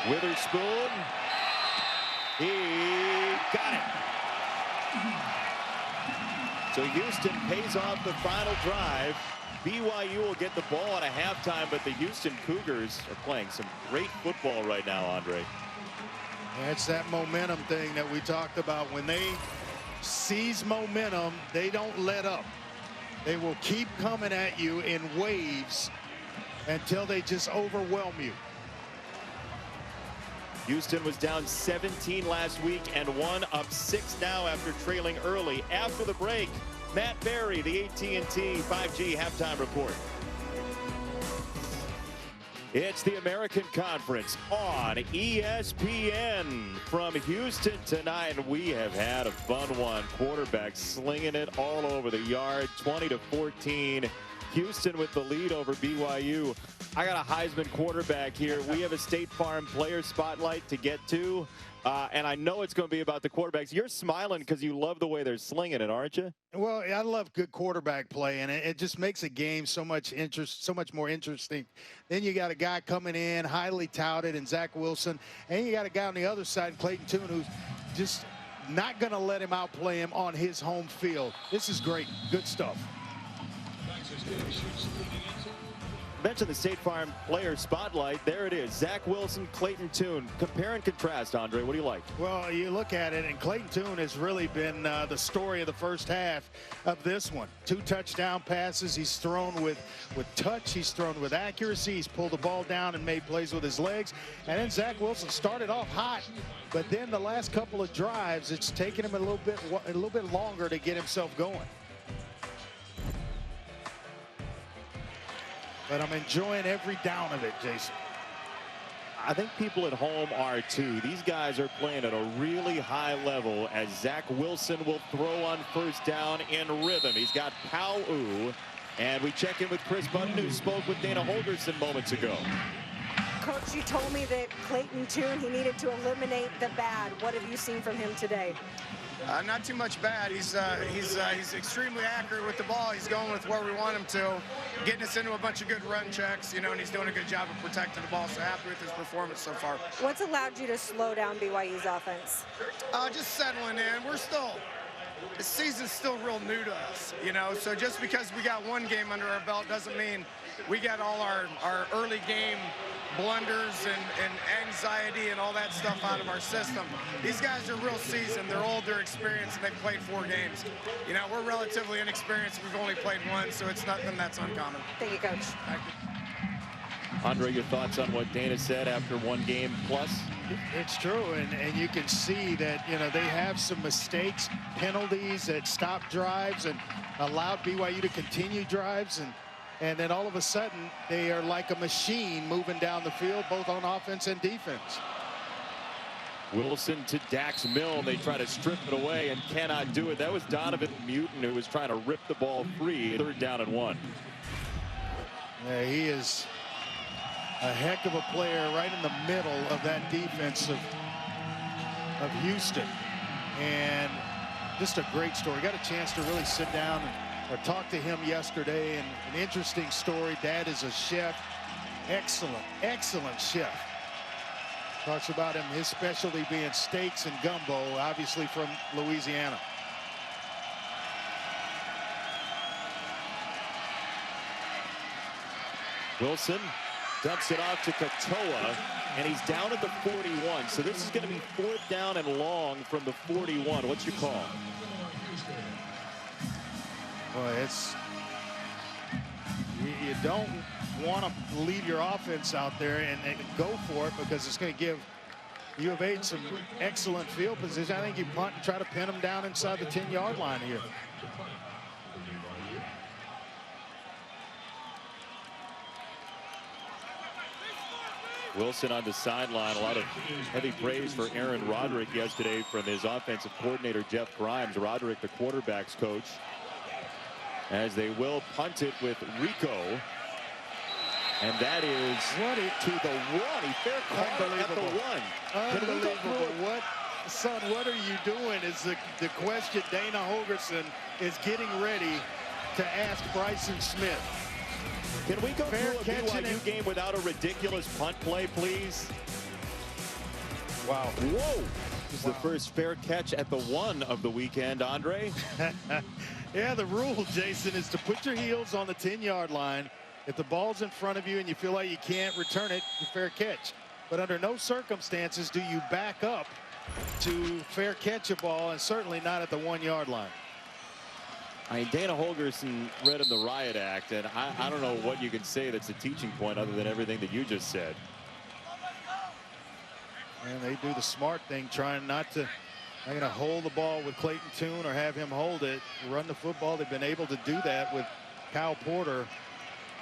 Witherspoon, he got it. So Houston pays off the final drive. BYU will get the ball at a halftime, but the Houston Cougars are playing some great football right now, Andre. That's that momentum thing that we talked about. When they seize momentum, they don't let up. They will keep coming at you in waves until they just overwhelm you. Houston was down 17 last week and won, up 6 now after trailing early. After the break, Matt Berry, the AT&T 5G halftime report. It's the American Conference on ESPN from Houston tonight. And we have had a fun one. Quarterback slinging it all over the yard, 20-14. Houston with the lead over BYU. I got a Heisman quarterback here. We have a State Farm player spotlight to get to. And I know it's going to be about the quarterbacks. You're smiling because you love the way they're slinging it, aren't you? Well, I love good quarterback play, and it just makes a game so much more interesting. Then you got a guy coming in, highly touted, and Zach Wilson. And you got a guy on the other side, Clayton Tune, who's just not going to let him outplay him on his home field. This is great. Good stuff. Mentioned the State Farm player spotlight. There it is. Zach Wilson, Clayton Tune. Compare and contrast, Andre. What do you like? Well, you look at it, and Clayton Tune has really been the story of the first half of this one. 2 touchdown passes. He's thrown with touch. He's thrown with accuracy. He's pulled the ball down and made plays with his legs. And then Zach Wilson started off hot, but then the last couple of drives, it's taken him a little bit longer to get himself going. But I'm enjoying every down of it, Jason. I think people at home are too. These guys are playing at a really high level as Zach Wilson will throw on first down in rhythm. He's got Powell. And we check in with Chris Button, who spoke with Dana Holgerson moments ago. Coach, you told me that Clayton Tune, he needed to eliminate the bad. What have you seen from him today? Not too much bad. He's extremely accurate with the ball. He's going with where we want him to, getting us into a bunch of good run checks, you know, and he's doing a good job of protecting the ball. So happy with his performance so far. What's allowed you to slow down BYU's offense? Just settling in. The season's still real new to us, you know, so just because we got one game under our belt doesn't mean we got all our early game blunders and anxiety and all that stuff out of our system. These guys are real seasoned. They're old, they're experienced, and they've played 4 games. You know, we're relatively inexperienced. We've only played 1, so it's nothing that's uncommon. Thank you, Coach. Thank you. Andre, your thoughts on what Dana said after 1 game plus? It's true, and you can see that, you know, they have some mistakes, penalties that stopped drives and allowed BYU to continue drives, and then all of a sudden they are like a machine moving down the field, both on offense and defense. Wilson to Dax Milne. They try to strip it away and cannot do it. That was Donovan Mutin who was trying to rip the ball free. 3rd down and 1. Yeah, he is a heck of a player right in the middle of that defense of Houston. And just a great story. Got a chance to really sit down or talk to him yesterday, and an interesting story. Dad is a chef. Excellent chef. Talks about him, his specialty being steaks and gumbo, obviously from Louisiana. Wilson dumps it off to Katoa, and he's down at the 41. So this is going to be 4th down and long from the 41. What's your call? Well, it's you don't want to leave your offense out there and go for it, because it's going to give U of H some excellent field position. I think you punt and try to pin them down inside the 10-yard line here. Wilson on the sideline. A lot of heavy praise for Aaron Roderick yesterday from his offensive coordinator, Jeff Grimes. Roderick, the quarterback's coach, as they will punt it with Rico. And that is to the 1. He fair caught at the 1. Unbelievable. What are you doing is the question Dana Holgorsen is getting ready to ask Bryson Smith. Can we go through a BYU game without a ridiculous punt play, please? Wow. Whoa. This is the first fair catch at the 1 of the weekend, Andre. Yeah, the rule, Jason, is to put your heels on the 10-yard line. If the ball's in front of you and you feel like you can't return it, you fair catch. But under no circumstances do you back up to fair catch a ball, and certainly not at the 1-yard line. I mean, Dana Holgorsen read him the riot act, and I don't know what you can say that's a teaching point other than everything that you just said. And they do the smart thing, trying not to hold the ball with Clayton Tune or have him hold it, run the football. They've been able to do that with Kyle Porter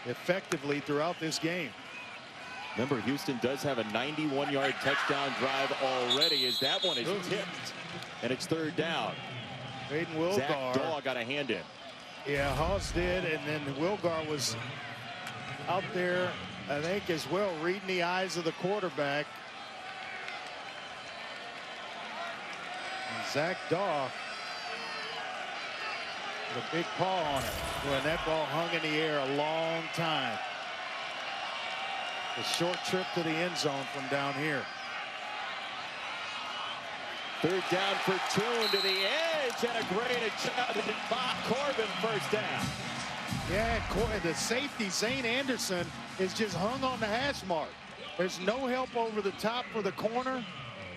effectively throughout this game. Remember, Houston does have a 91-yard touchdown drive already, as that one is tipped, and it's 3rd down. Hayden Wilgar. Zach Daw got a hand in. Yeah, Haas did, and then Wilgar was out there, I think, as well, reading the eyes of the quarterback. And Zach Daw with a big paw on it. When that ball hung in the air a long time. A short trip to the end zone from down here. 3rd down for Tune to the edge, and a great shot to Bob Corbin, 1st down. Yeah, the safety, Zane Anderson, is just hung on the hash mark. There's no help over the top for the corner,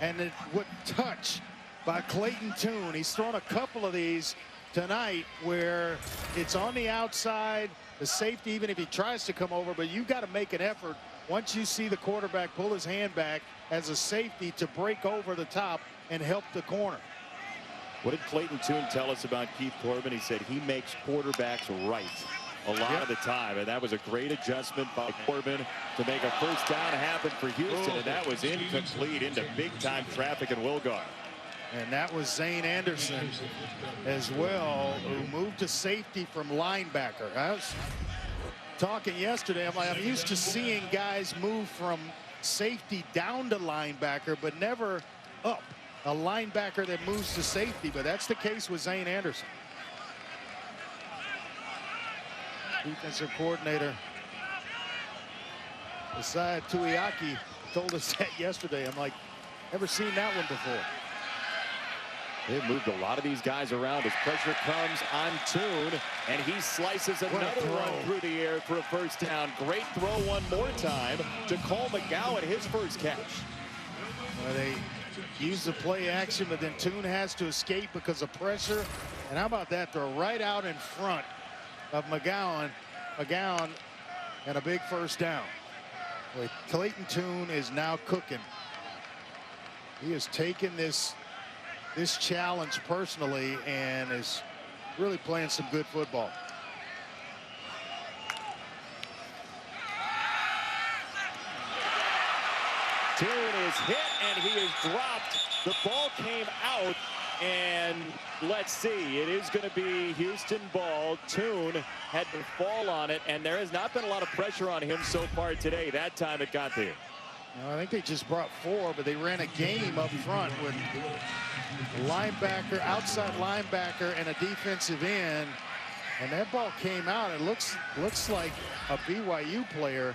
and what touch by Clayton Tune. He's thrown a couple of these tonight where it's on the outside, the safety, even if he tries to come over, but you've got to make an effort once you see the quarterback pull his hand back as a safety to break over the top and help the corner. What did Clayton Tune tell us about Keith Corbin? He said he makes quarterbacks right a lot of the time, and that was a great adjustment by Corbin to make a 1st down happen for Houston, and that was incomplete into big-time traffic in Wilgar. And that was Zane Anderson as well, who moved to safety from linebacker. I was talking yesterday, I'm used to seeing guys move from safety down to linebacker, but never up. A linebacker that moves to safety, but that's the case with Zane Anderson. Defensive coordinator Isaiah Tuiaki told us that yesterday. I'm like, never seen that one before. They've moved a lot of these guys around as pressure comes on Tune, and he slices another one through the air for a first down. Great throw one more time to Cole McGowan, his first catch. Well, they use the play action, but then Tune has to escape because of pressure. And how about that throw right out in front of McGowan, and a big first down. Well, Clayton Tune is now cooking. He has taken this challenge personally and is really playing some good football. Tune is hit and he is dropped. The ball came out, and let's see, it is going to be Houston ball. Tune had to fall on it, and there has not been a lot of pressure on him so far today. That time it got there. I think they just brought 4, but they ran a game up front with linebacker, outside linebacker, and a defensive end, and that ball came out. It looks like a BYU player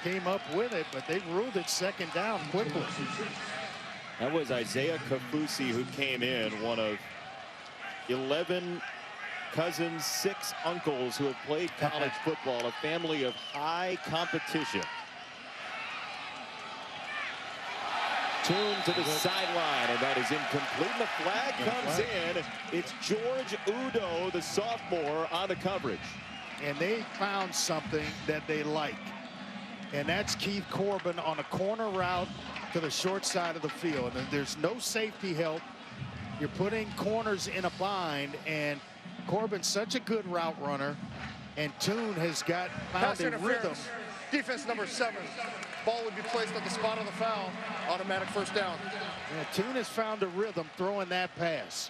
came up with it, but they ruled it second down quickly. That was Isaiah Kafusi who came in, one of 11 cousins, 6 uncles who have played college football, a family of high competition. Tune to the sideline, and that is incomplete. The flag comes in. It's George Udo, the sophomore, on the coverage. And they found something that they like, and that's Keith Corbin on a corner route to the short side of the field. And there's no safety help. You're putting corners in a bind, and Corbin's such a good route runner, and Tune has found a rhythm. Defense number 7. Ball would be placed at the spot of the foul. Automatic first down. Yeah, Tune has found a rhythm throwing that pass.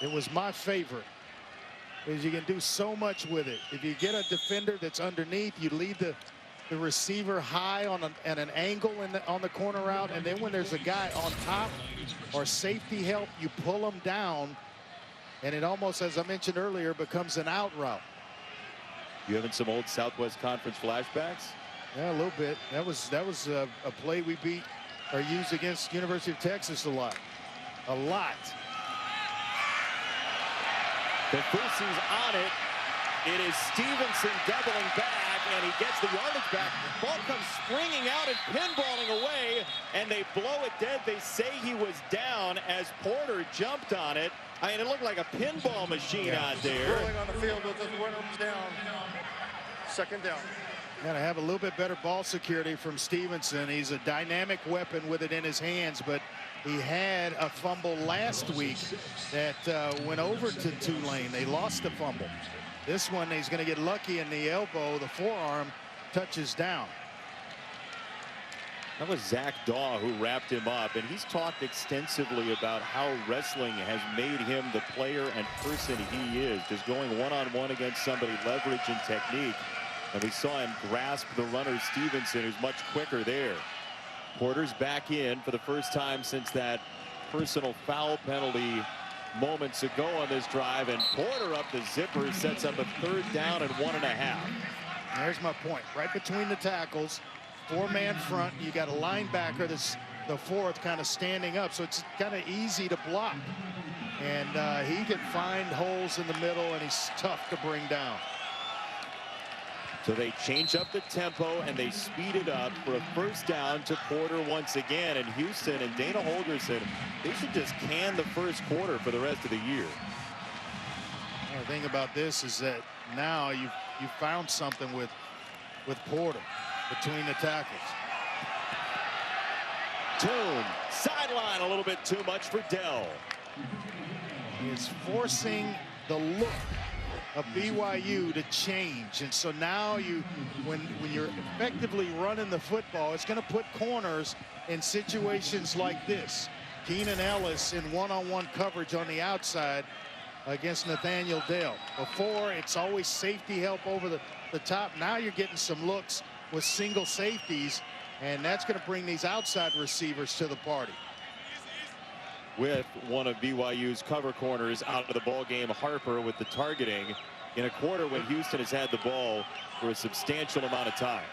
It was my favorite, because you can do so much with it. If you get a defender that's underneath, you lead the receiver high at an angle on the corner route, and then when there's a guy on top or safety help, you pull him down, and it almost, as I mentioned earlier, becomes an out route. You having some old Southwest Conference flashbacks? Yeah, a little bit. That was a play we beat or used against University of Texas a lot. Kafusi's on it. It is Stevenson doubling back, and he gets the yardage back. Ball comes springing out and pinballing away, and they blow it dead. They say he was down as Porter jumped on it. I mean, it looked like a pinball machine out there. Rolling on the field with the runner down. Second down. Got to have a little bit better ball security from Stevenson. He's a dynamic weapon with it in his hands, but he had a fumble last week that went over to Tulane. They lost the fumble. This one, he's going to get lucky in the elbow. The forearm touches down. That was Zach Daw who wrapped him up, and he's talked extensively about how wrestling has made him the player and person he is, just going one-on-one against somebody, leverage and technique. And we saw him grasp the runner Stevenson, who's much quicker there. Porter's back in for the first time since that personal foul penalty moments ago on this drive, and Porter up the zipper sets up a third down and 1.5. There's my point. Right between the tackles, 4-man front. You got a linebacker that's the 4th kind of standing up, so it's kind of easy to block. And he can find holes in the middle, and he's tough to bring down. So they change up the tempo and they speed it up for a first down to Porter once again. And Houston and Dana Holger said they should just can the first quarter for the rest of the year. The thing about this is that now you found something with Porter between the tackles. Tune sideline a little bit too much for Dell. It's forcing the look of BYU to change, and so now when you're effectively running the football, it's going to put corners in situations like this. Keenan Ellis in one-on-one coverage on the outside against Nathaniel Dell. Before, it's always safety help over the top. Now you're getting some looks with single safeties, and that's going to bring these outside receivers to the party. With one of BYU's cover corners out of the ball game, Harper with the targeting in a quarter when Houston has had the ball for a substantial amount of time.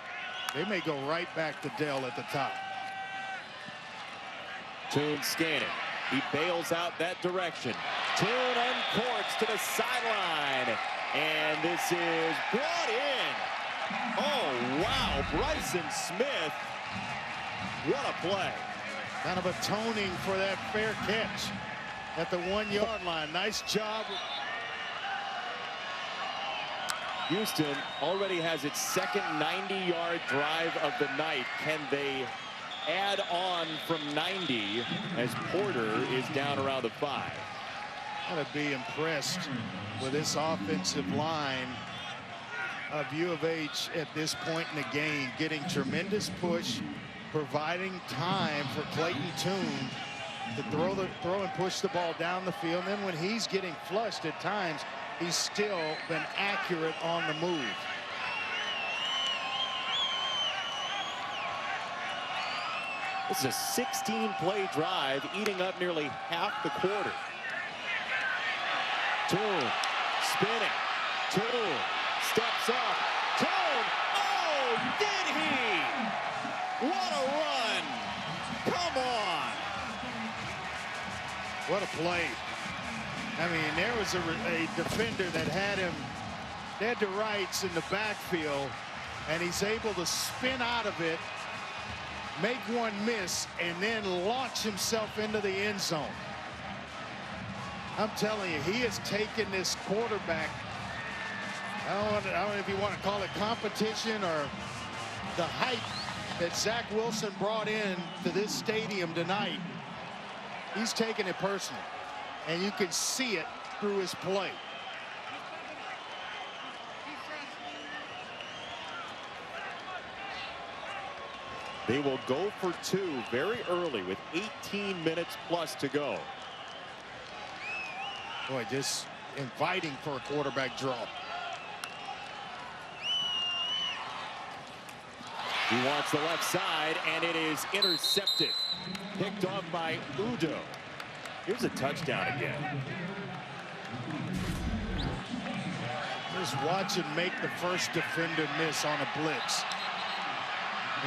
They may go right back to Dell at the top. Toon scanning. He bails out that direction. Toon uncorks to the sideline. And this is brought in. Oh, wow. Bryson Smith. What a play. Kind of atoning for that fair catch at the 1-yard line. Nice job. Houston already has its second 90-yard drive of the night. Can they add on from 90 as Porter is down around the 5? Gotta be impressed with this offensive line of U of H at this point in the game, getting tremendous push, providing time for Clayton Toon to throw and push the ball down the field. And then when he's getting flushed at times, he's still been accurate on the move. This is a 16-play drive, eating up nearly half the quarter. Toon spinning. Toon steps up. Toon. Oh, did he? What a run. Come on. What a play. I mean, there was a defender that had him dead to rights in the backfield, and he's able to spin out of it, make one miss, and then launch himself into the end zone. I'm telling you, he has taken this quarterback. I don't know if you want to call it competition or the hype that Zach Wilson brought in to this stadium tonight. He's taking it personal, and you can see it through his play. They will go for 2 very early with 18 minutes plus to go. Boy, just inviting for a quarterback draw. He wants the left side, and it is intercepted. Picked off by Udo. Here's a touchdown again. Just watch him make the first defender miss on a blitz.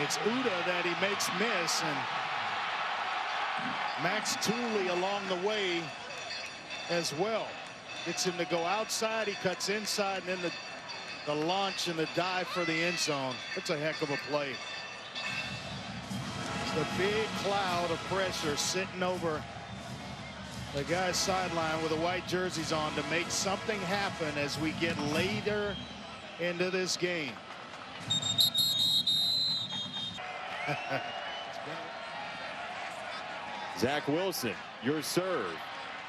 It's Udo that he makes miss, and Max Tooley along the way as well. Gets him to go outside, he cuts inside, and then the launch and the dive for the end zone. That's a heck of a play. It's a big cloud of pressure sitting over the guy's sideline with the white jerseys on to make something happen as we get later into this game. Zach Wilson, your serve.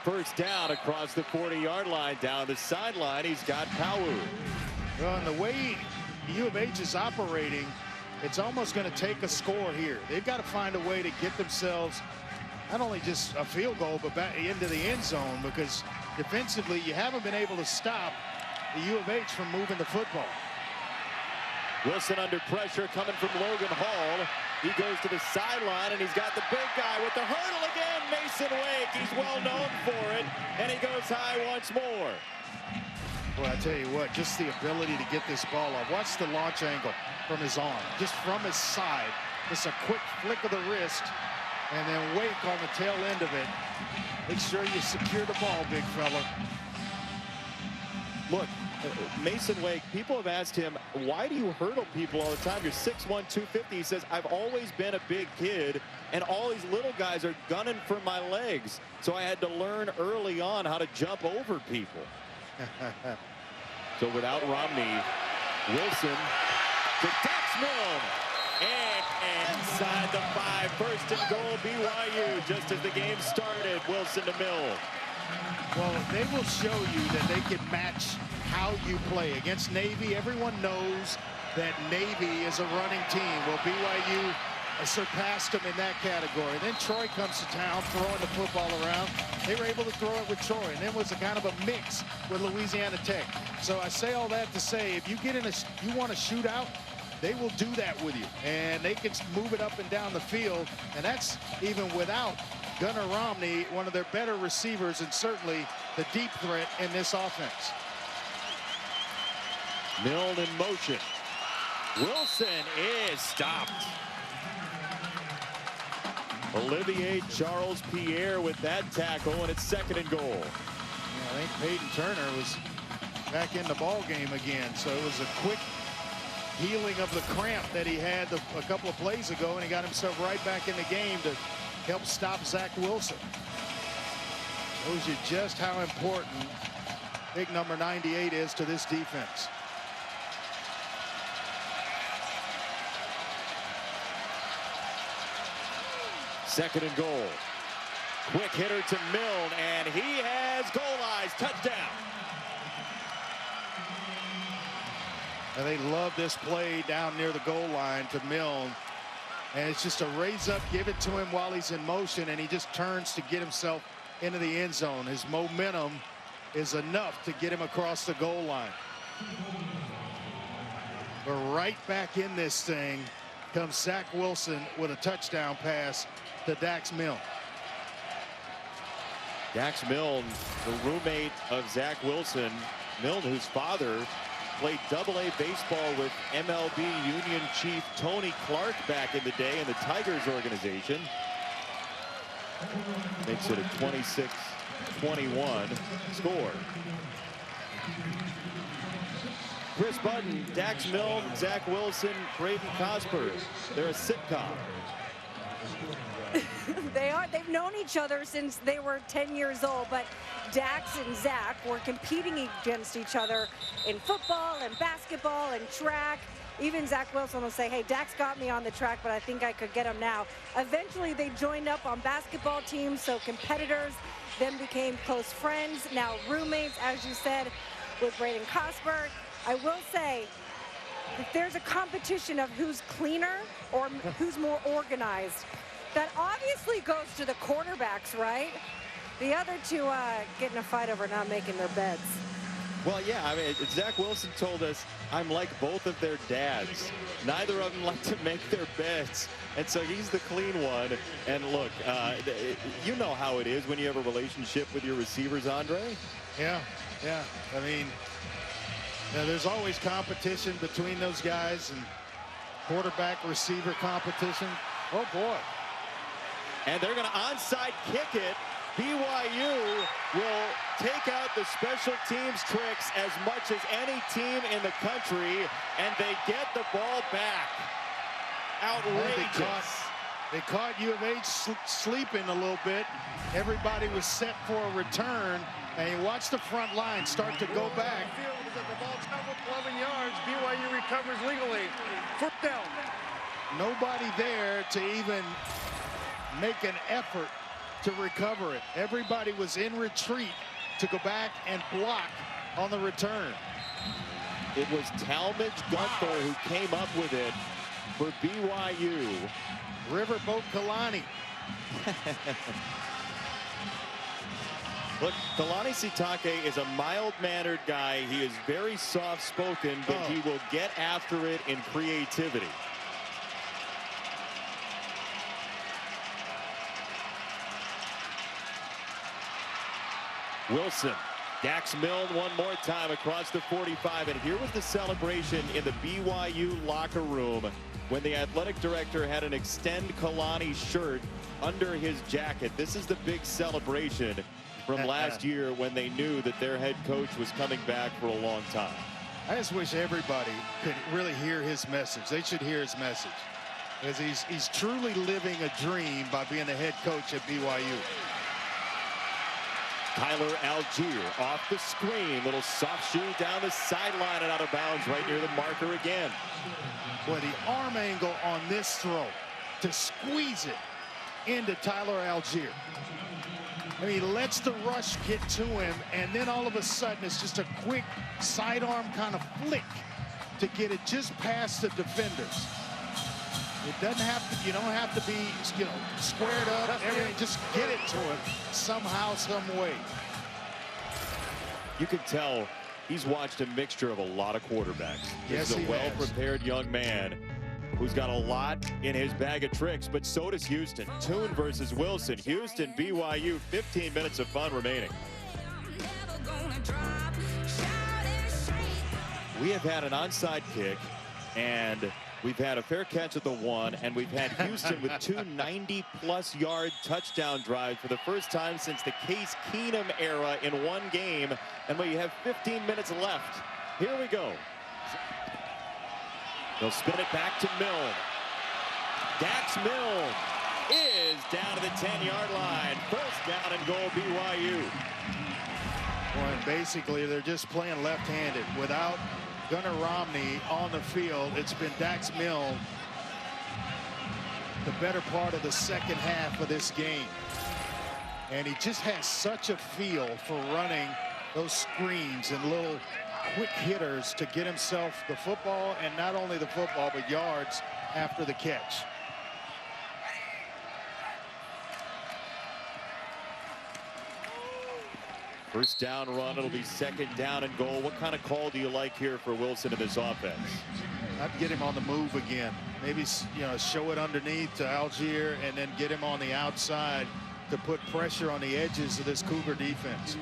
First down across the 40-yard line, down the sideline. He's got Powell. Well, and the way U of H is operating, it's almost going to take a score here. They've got to find a way to get themselves not only just a field goal, but back into the end zone, because defensively you haven't been able to stop the U of H from moving the football. Wilson under pressure coming from Logan Hall. He goes to the sideline, and he's got the big guy with the hurdle again. Mason Wake, he's well known for it, and he goes high once more. Well, I tell you what, just the ability to get this ball off. Watch the launch angle from his arm, just from his side. Just a quick flick of the wrist, and then Wake on the tail end of it. Make sure you secure the ball, big fella. Look, Mason Wake, people have asked him, why do you hurdle people all the time? You're 6'1", 250. He says, I've always been a big kid, and all these little guys are gunning for my legs. So I had to learn early on how to jump over people. So without Romney, Wilson to Dax Milne. And inside the 5, first and goal, BYU. Just as the game started, Wilson to Milne. Well, they will show you that they can match how you play. Against Navy, everyone knows that Navy is a running team. Well, BYU surpassed them in that category. Then Troy comes to town throwing the football around. They were able to throw it with Troy, and then was a kind of a mix with Louisiana Tech. So I say all that to say, if you get in you want to shoot out, they will do that with you, and they can move it up and down the field, and that's even without Gunnar Romney, one of their better receivers, and certainly the deep threat in this offense. Milne in motion. Wilson is stopped. Olivier Charles Pierre with that tackle, and it's 2nd and goal. Yeah, I think Peyton Turner was back in the ball game again, so it was a quick healing of the cramp that he had a couple of plays ago, and he got himself right back in the game to help stop Zach Wilson. Shows you just how important big number 98 is to this defense. Second and goal. Quick hitter to Milne, and he has goal eyes. Touchdown. And they love this play down near the goal line to Milne. And it's just a raise up, give it to him while he's in motion, and he just turns to get himself into the end zone. His momentum is enough to get him across the goal line. But right back in this thing comes Zach Wilson with a touchdown pass to Dax Milne. Dax Milne, the roommate of Zach Wilson. Milne, whose father played AA baseball with MLB Union Chief Tony Clark back in the day in the Tigers organization. Makes it a 26-21 score. Chris Button, Dax Milne, Zach Wilson, Braden Cosper. They're a sitcom. They've known each other since they were 10 years old, but Dax and Zach were competing against each other in football and basketball and track. Even Zach Wilson will say, hey, Dax got me on the track, but I think I could get him now. Eventually, they joined up on basketball teams, so competitors then became close friends, now roommates, as you said, with Braden Cosper. I will say, if there's a competition of who's cleaner or who's more organized, that obviously goes to the quarterbacks, right? The other two get in a fight over not making their beds. Well, yeah, I mean, Zach Wilson told us, I'm like both of their dads. Neither of them like to make their beds. And so he's the clean one. And look, you know how it is when you have a relationship with your receivers, Andre. Yeah. I mean, there's always competition between those guys, and quarterback-receiver competition. Oh, boy. And they're going to onside kick it. BYU will take out the special teams tricks as much as any team in the country, and they get the ball back. Outrageous. They caught U of H sleeping a little bit. Everybody was set for a return, and you watch the front line start to go back. The ball traveled 11 yards. BYU recovers legally. First down. Nobody there to even make an effort to recover it. Everybody was in retreat to go back and block on the return. It was Talmadge Gunther who came up with it for BYU. Riverboat Kalani. Look, Kalani Sitake is a mild-mannered guy. He is very soft-spoken, but he will get after it in creativity. Wilson, Dax Milne one more time across the 45, and here was the celebration in the BYU locker room when the athletic director had an Extend Kalani shirt under his jacket. This is the big celebration from last year when they knew that their head coach was coming back for a long time. I just wish everybody could really hear his message. They should hear his message, because he's truly living a dream by being the head coach at BYU. Tyler Algier off the screen. Little soft shoe down the sideline and out of bounds right near the marker again. Boy, the arm angle on this throw to squeeze it into Tyler Algier. I mean, he lets the rush get to him, and then all of a sudden it's just a quick sidearm kind of flick to get it just past the defenders. It doesn't have to, you don't have to be, squared up, everything. Just get it to him somehow, some way. You can tell he's watched a mixture of a lot of quarterbacks. Yes, he's a well-prepared young man who's got a lot in his bag of tricks, but so does Houston. Toon versus Wilson. Houston, BYU, 15 minutes of fun remaining. We have had an onside kick, and We've had a fair catch at the 1, and we've had Houston with 2 90-plus yard touchdown drives for the first time since the Case Keenum era in one game. And we have 15 minutes left. Here we go. They'll spin it back to Milne. Dax Milne is down to the 10-yard line. First down and goal, BYU. Well, and basically, they're just playing left-handed. Without Gunnar Romney on the field, it's been Dax Milne the better part of the second half of this game. And he just has such a feel for running those screens and little quick hitters to get himself the football, and not only the football, but yards after the catch. First down run. It'll be second down and goal. What kind of call do you like here for Wilson in this offense? I'd get him on the move again. Maybe, show it underneath to Algier and then get him on the outside to put pressure on the edges of this Cougar defense.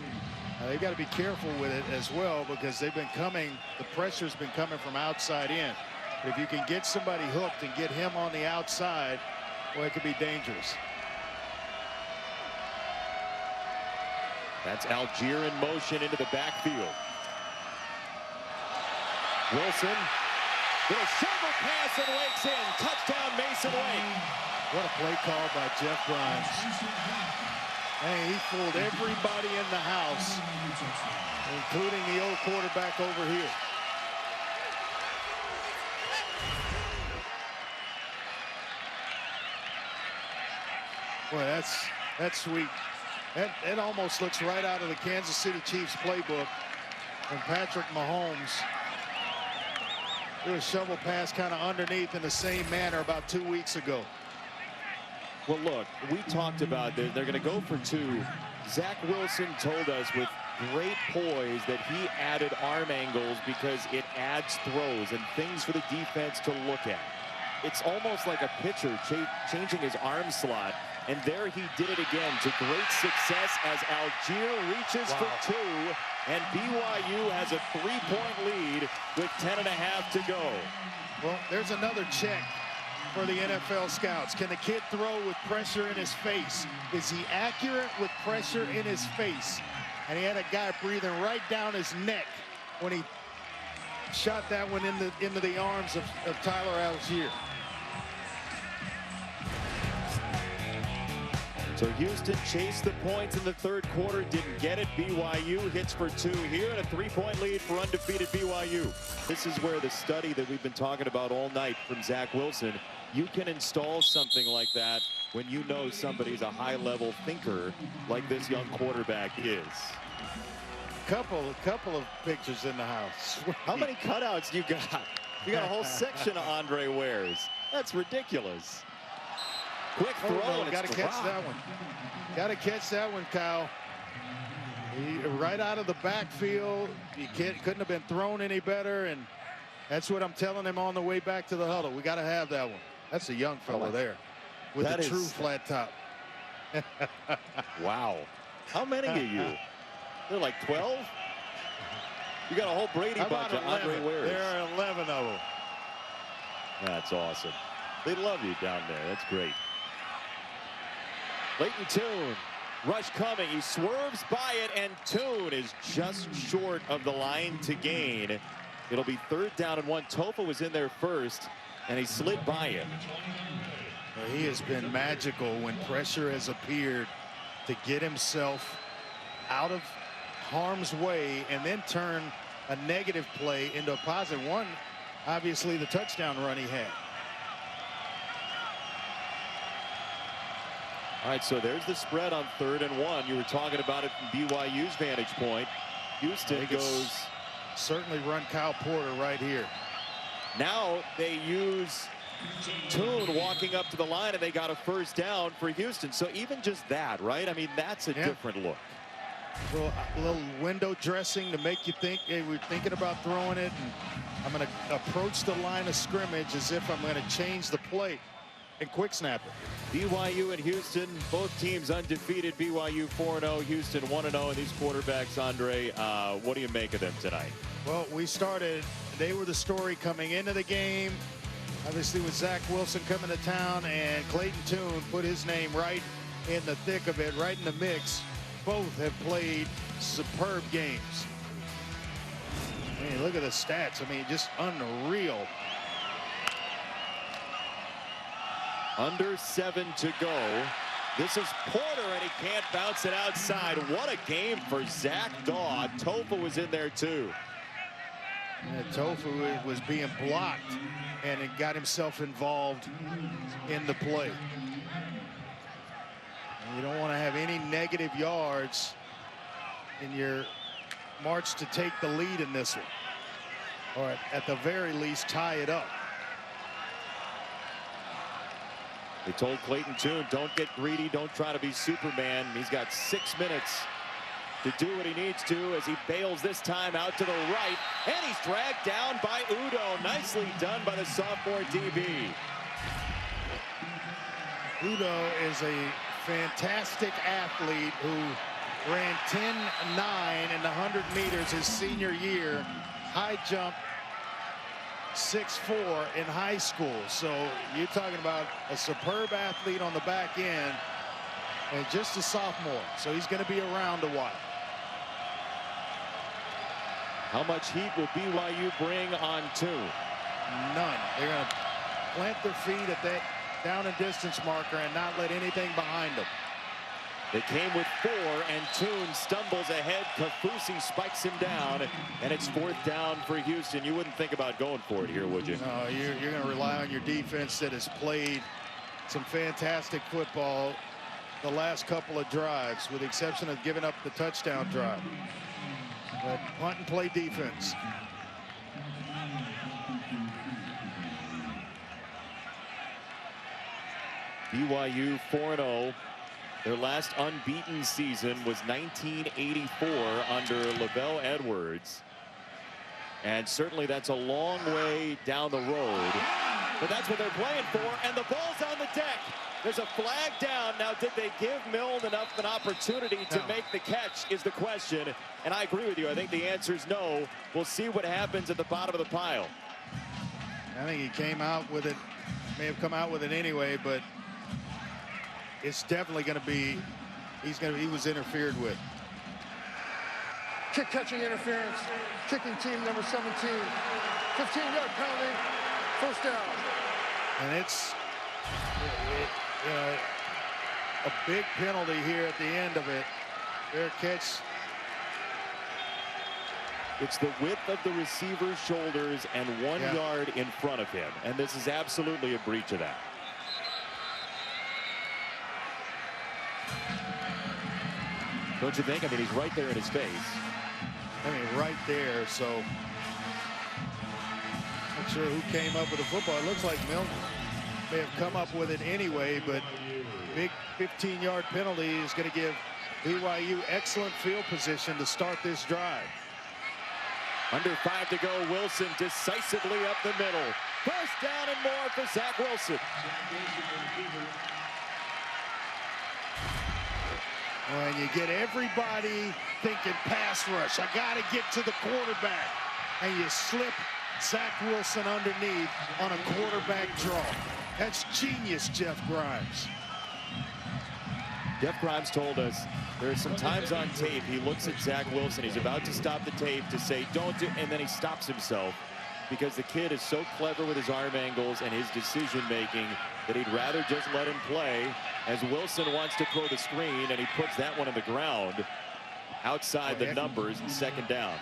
They've got to be careful with it as well, because they've been coming, the pressure's been coming from outside in. But if you can get somebody hooked and get him on the outside, well, it could be dangerous. That's Algier in motion into the backfield. Wilson, little shovel pass and Wake's in. Touchdown, Mason Wake. What a play call by Jeff Grimes. Hey, he fooled everybody in the house, including the old quarterback over here. Boy, that's sweet. That almost looks right out of the Kansas City Chiefs playbook when Patrick Mahomes threw a shovel pass kind of underneath in the same manner about 2 weeks ago. Well, look, we talked about this. They're going to go for 2. Zach Wilson told us with great poise that he added arm angles because it adds throws and things for the defense to look at. It's almost like a pitcher changing his arm slot. And there he did it again to great success as Algier reaches for 2. And BYU has a 3-point lead with 10.5 to go. Well, there's another check for the NFL scouts. Can the kid throw with pressure in his face? Is he accurate with pressure in his face? And he had a guy breathing right down his neck when he shot that one into the arms of Tyler Algier. So Houston chased the points in the third quarter, didn't get it. BYU hits for 2 here, and a 3-point lead for undefeated BYU. This is where the study that we've been talking about all night from Zach Wilson, you can install something like that when you know somebody's a high-level thinker like this young quarterback is. Couple of pictures in the house. How many cutouts do you got? You got a whole section of Andre Wares. That's ridiculous. Quick throw, and got to catch that one. Got to catch that one, Kyle. Right out of the backfield. He couldn't have been thrown any better, and that's what I'm telling him on the way back to the huddle. We got to have that one. That's a young fella there with a true flat top. Wow. How many are you? They're like 12? You got a whole Brady bunch of Andre Wares. There are 11 of them. That's awesome. They love you down there. That's great. Leighton Toon, rush coming. He swerves by it, and Toon is just short of the line to gain. It'll be 3rd down and 1. Tofa was in there first, and he slid by him. Well, he has been magical when pressure has appeared to get himself out of harm's way and then turn a negative play into a positive one. Obviously, the touchdown run he had. All right, so there's the spread on 3rd and 1. You were talking about it from BYU's vantage point. Houston goes. Certainly run Kyle Porter right here. Now they use Toon walking up to the line, and they got a first down for Houston. So even just that, right? I mean, that's a different look. So a little window dressing to make you think, hey, we're thinking about throwing it, and I'm going to approach the line of scrimmage as if I'm going to change the play and quick snap it. BYU and Houston, both teams undefeated. BYU 4-0, Houston 1-0. And these quarterbacks, Andre, what do you make of them tonight? Well, they were the story coming into the game. Obviously, with Zach Wilson coming to town and Clayton Tune put his name right in the thick of it, right in the mix. Both have played superb games. I mean, look at the stats. I mean, just unreal. Under 7 to go. This is Porter, and he can't bounce it outside. What a game for Zach Daw. Tofa was in there, too. Yeah, Tofu was being blocked, and it got himself involved in the play. And you don't want to have any negative yards in your march to take the lead in this one, or at the very least tie it up. They told Clayton Tune, don't get greedy, don't try to be Superman. He's got 6 minutes to do what he needs to as he bails this time out to the right, and he's dragged down by Udo. Nicely done by the sophomore DB. Udo is a fantastic athlete who ran 10.9 in the 100 meters his senior year. High jump 6'4" in high school. So you're talking about a superb athlete on the back end, and just a sophomore. So he's going to be around a while. How much heat will BYU bring on Tune? None. They're going to plant their feet at that down and distance marker and not let anything behind them. They came with 4, and Tune stumbles ahead. Kafusi spikes him down, and it's 4th down for Houston. You wouldn't think about going for it here, would you? No, you're going to rely on your defense that has played some fantastic football the last couple of drives, with the exception of giving up the touchdown drive. But punt and play defense. BYU 4-0. Their last unbeaten season was 1984 under LaVell Edwards. And certainly that's a long way down the road. But that's what they're playing for, and the ball's on the deck. There's a flag down. Now, did they give Milne enough of an opportunity to make the catch is the question. And I agree with you. I think the answer is no. We'll see what happens at the bottom of the pile. I think he came out with it, may have come out with it anyway, but it's definitely going to be, he was interfered with. Kick catching interference. Kicking team number 17. 15-yard penalty. First down. And it's a big penalty here at the end of it. Fair catch. It's the width of the receiver's shoulders and 1 yard in front of him. And this is absolutely a breach of that. Don't you think? I mean, he's right there in his face. I mean, right there. So, not sure who came up with the football. It looks like Milne may have come up with it anyway, but big 15-yard penalty is going to give BYU excellent field position to start this drive. Under 5 to go, Wilson decisively up the middle. First down and more for Zach Wilson. When you get everybody thinking pass rush, I got to get to the quarterback, and you slip Zach Wilson underneath on a quarterback draw. That's genius, Jeff Grimes. Jeff Grimes told us there are some times on tape he looks at Zach Wilson. He's about to stop the tape to say, don't do, and then he stops himself because the kid is so clever with his arm angles and his decision making that he'd rather just let him play, as Wilson wants to throw the screen, and he puts that one on the ground outside the numbers and 2nd down.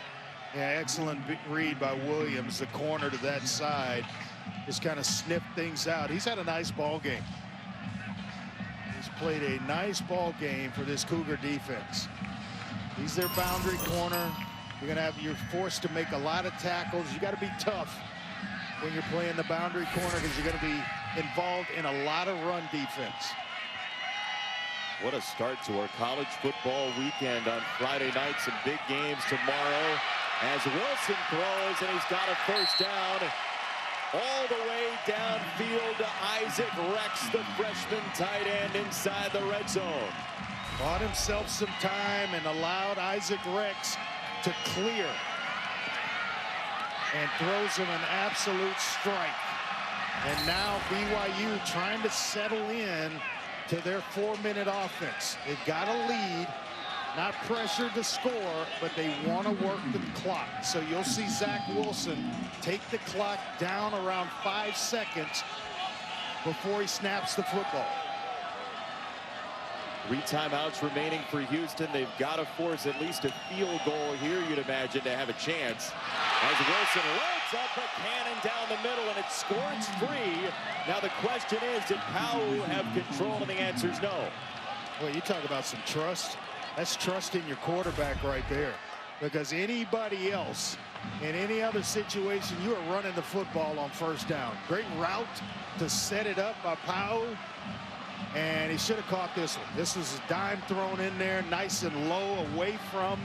Yeah, excellent read by Williams, the corner to that side. Just kind of sniffed things out. He's had a nice ball game. He's played a nice ball game for this Cougar defense. He's their boundary corner. You're forced to make a lot of tackles. You got to be tough when you're playing the boundary corner because you're going to be involved in a lot of run defense. What a start to our college football weekend on Friday night. Some big games tomorrow as Wilson throws, and he's got a first down all the way downfield to Isaac Rex, the freshman tight end inside the red zone. Bought himself some time and allowed Isaac Rex to clear, and throws him an absolute strike. And now BYU trying to settle in to their 4-minute offense. They've got a lead, not pressured to score, but they want to work the clock. So you'll see Zach Wilson take the clock down around 5 seconds before he snaps the football. 3 timeouts remaining for Houston. They've got to force at least a field goal here, you'd imagine, to have a chance. As Wilson loads up a cannon down the middle, and it scores free. Now the question is, did Powell have control? And the answer is no. Well, you talk about some trust. That's trust in your quarterback right there. Because anybody else, in any other situation, you are running the football on first down. Great route to set it up by Powell. And he should have caught this one. This was a dime thrown in there, nice and low, away from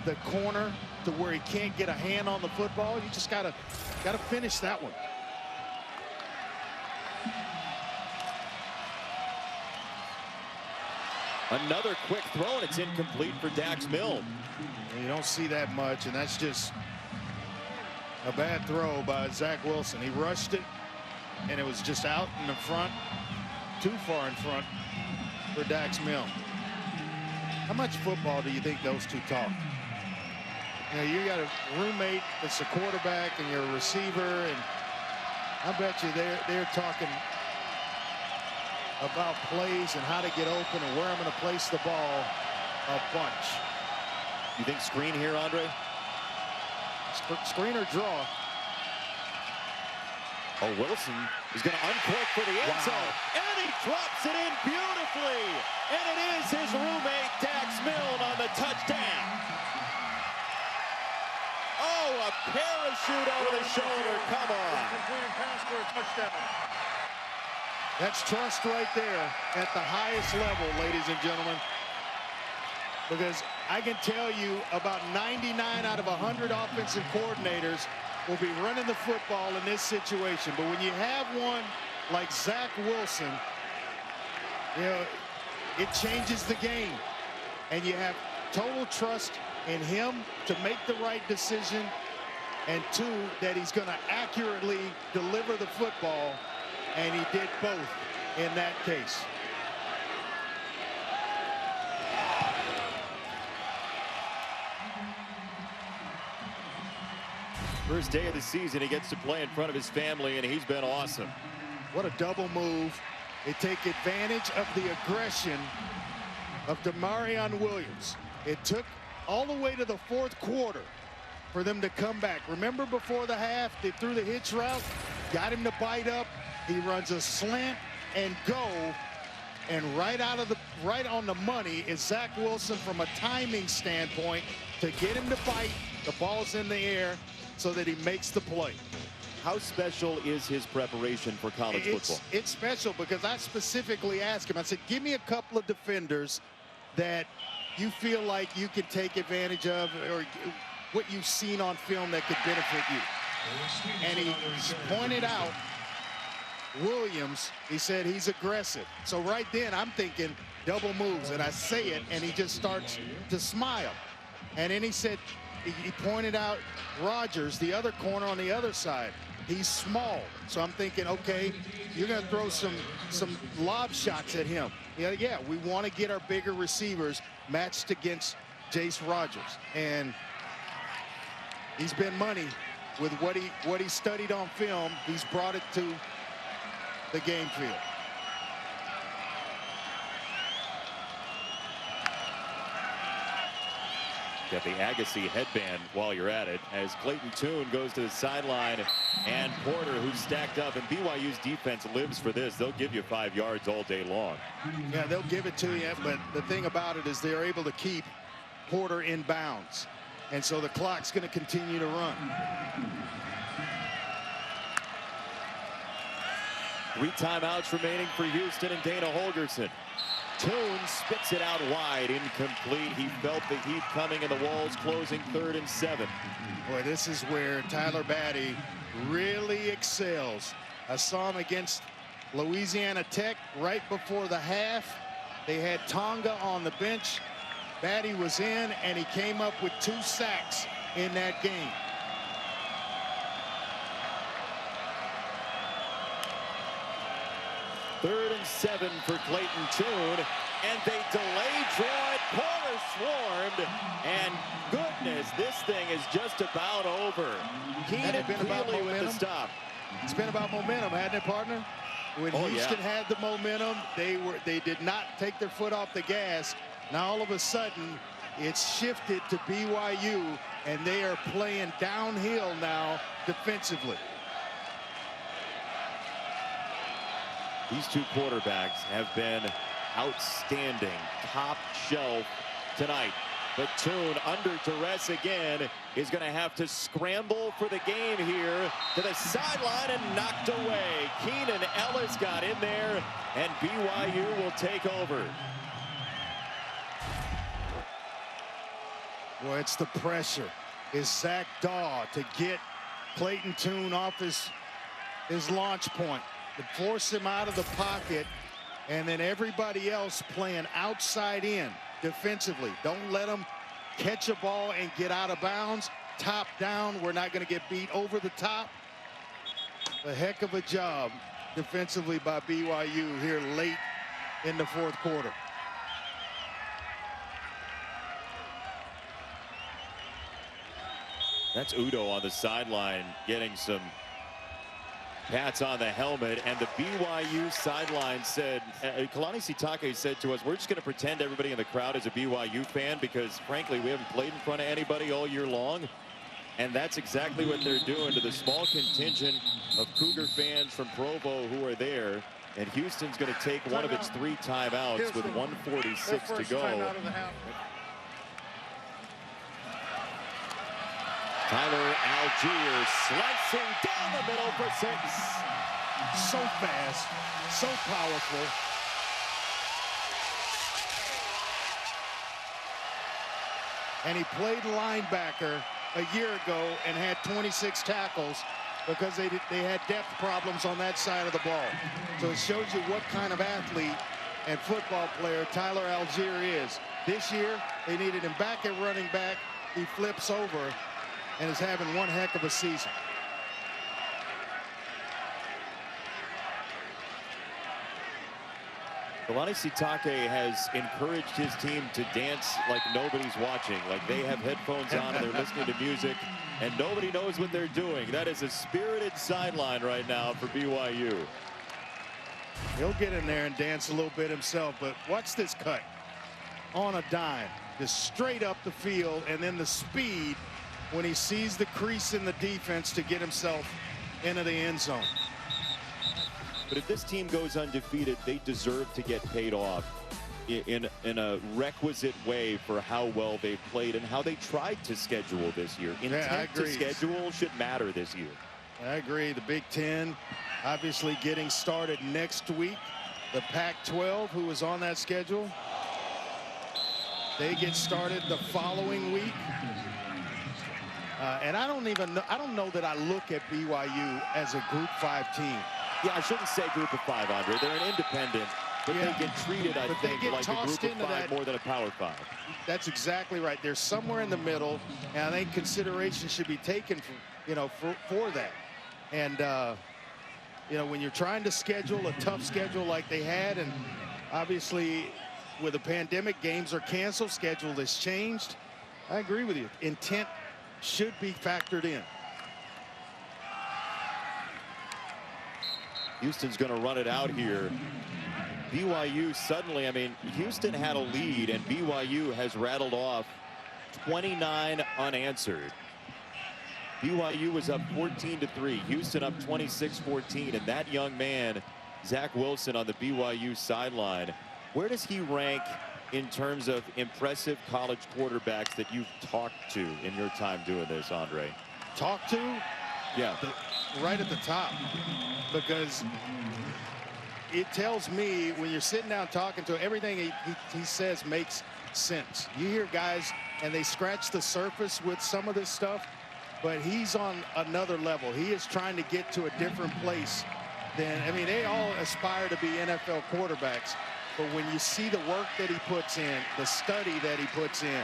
the corner to where he can't get a hand on the football. You just gotta finish that one. Another quick throw, and it's incomplete for Dax Milne. You don't see that much, and that's just a bad throw by Zach Wilson. He rushed it, and it was just out in the front. Too far in front for Dax Milne. How much football do you think those two talk? You know, you got a roommate that's a quarterback and you're a receiver, and I bet you they're talking about plays and how to get open and where I'm going to place the ball a bunch. You think screen here, Andre? Screen or draw? Oh, Wilson is going to uncork for the end zone. And he drops it in beautifully. And it is his roommate, Dax Milne, on the touchdown. Oh, a parachute over the shoulder. Come on. Completed pass for a touchdown. That's trust right there at the highest level, ladies and gentlemen. Because I can tell you about 99 out of 100 offensive coordinators will be running the football in this situation. But when you have one like Zach Wilson, you know, it changes the game. And you have total trust in him to make the right decision, and 2, that he's going to accurately deliver the football, and he did both in that case. First day of the season, he gets to play in front of his family, and he's been awesome. What a double move. They take advantage of the aggression of Demarion Williams. It took all the way to the 4th quarter for them to come back. Remember, before the half, they threw the hitch route, got him to bite up. He runs a slant and go, and right on the money is Zach Wilson from a timing standpoint to get him to bite. The ball's in the air so that he makes the play. How special is his preparation for college football? It's special because I specifically asked him, I said, give me a couple of defenders that you feel like you can take advantage of, or what you've seen on film that could benefit you. And he pointed out Williams. He said he's aggressive. So right then I'm thinking double moves, and I say it, and he just starts to smile. And then he said, he pointed out Rogers, the other corner on the other side. He's small. So I'm thinking, okay, you're going to throw some lob shots at him. Yeah, we want to get our bigger receivers matched against Jace Rogers. And he's been money with what he studied on film. He's brought it to the game field. Got the Agassi headband while you're at it, as Clayton Tune goes to the sideline, and Porter, who's stacked up, and BYU's defense lives for this. They'll give you 5 yards all day long. Yeah, they'll give it to you, but the thing about it is they're able to keep Porter in bounds, and so the clock's going to continue to run. 3 timeouts remaining for Houston and Dana Holgorsen. Tune spits it out wide, incomplete. He felt the heat coming, and the Wolves closing 3rd and 7. Boy, this is where Tyler Batty really excels. I saw him against Louisiana Tech right before the half. They had Tonga on the bench. Batty was in, and he came up with 2 sacks in that game. 7 for Clayton Tune, and they delay draw it. Corner swarmed, and goodness, this thing is just about over. Keenan Peely with the stop. It's been about momentum, hasn't it, partner? When Houston had the momentum, they did not take their foot off the gas. Now all of a sudden, it's shifted to BYU, and they are playing downhill now defensively. These two quarterbacks have been outstanding, top shelf tonight. But Tune, under duress again, is going to have to scramble for the game here to the sideline and knocked away. Keenan Ellis got in there, and BYU will take over. Well, it's the pressure. Is Zach Daw to get Clayton Tune off his launch point, to force him out of the pocket, and then everybody else playing outside in defensively. Don't let them catch a ball and get out of bounds. Top down. We're not going to get beat over the top. A heck of a job defensively by BYU here late in the fourth quarter. That's Udo on the sideline getting some pats on the helmet, and the BYU sideline said, Kalani Sitake said to us, we're just going to pretend everybody in the crowd is a BYU fan because, frankly, we haven't played in front of anybody all year long. And that's exactly what they're doing to the small contingent of Cougar fans from Provo who are there. And Houston's going to take one of its 3 timeouts with 1:46 to go. Tyler Algier slicing down the middle for 6. So fast, so powerful. And he played linebacker a year ago and had 26 tackles because they had depth problems on that side of the ball. So it shows you what kind of athlete and football player Tyler Algier is. This year, they needed him back at running back. He flips over and is having one heck of a season. Kalani Sitake has encouraged his team to dance like nobody's watching, like they have headphones on and they're listening to music and nobody knows what they're doing. That is a spirited sideline right now for BYU. He'll get in there and dance a little bit himself, but watch this cut on a dime, just straight up the field, and then the speed when he sees the crease in the defense to get himself into the end zone. But if this team goes undefeated, they deserve to get paid off in a requisite way for how well they played and how they tried to schedule this year. Intent to schedule should matter this year. I agree. The Big Ten obviously getting started next week. The Pac-12, who was on that schedule, they get started the following week. And I don't know that I look at BYU as a Group 5 team. Yeah, I shouldn't say Group of 5, Andre. They're an independent, but they get treated, I think, like a Group of 5 more than a Power 5. That's exactly right. They're somewhere in the middle, and I think consideration should be taken for that. And when you're trying to schedule a tough schedule like they had, and obviously with the pandemic, games are canceled, schedule has changed. I agree with you. Intent should be factored in. Houston's going to run it out here. BYU suddenly, I mean, Houston had a lead and BYU has rattled off 29 unanswered. BYU was up 14-3. Houston up 26-14. And that young man, Zach Wilson, on the BYU sideline, where does he rank in terms of impressive college quarterbacks that you've talked to in your time doing this, Andre? Talked to? Yeah. Right at the top, because it tells me when you're sitting down talking to him, everything he says makes sense. You hear guys and they scratch the surface with some of this stuff, but he's on another level. He is trying to get to a different place than, I mean, they all aspire to be NFL quarterbacks, but when you see the work that he puts in, the study that he puts in,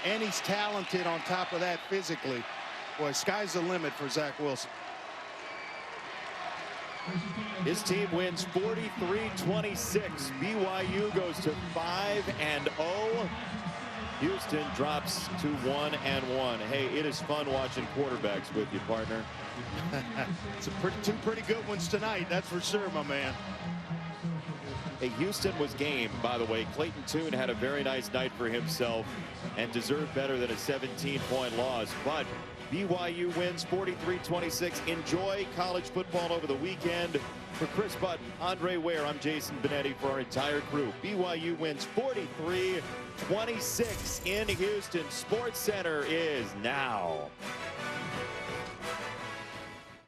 and he's talented on top of that physically, boy, sky's the limit for Zach Wilson. His team wins 43-26. BYU goes to 5-0. Houston drops to 1-1. Hey, it is fun watching quarterbacks with you, partner. It's two pretty good ones tonight, that's for sure, my man. Hey, Houston was game, by the way. Clayton Tune had a very nice night for himself and deserved better than a 17-point loss. But BYU wins 43-26. Enjoy college football over the weekend. For Chris Button, Andre Ware, I'm Jason Benetti for our entire crew. BYU wins 43-26 in Houston. Sports Center is now.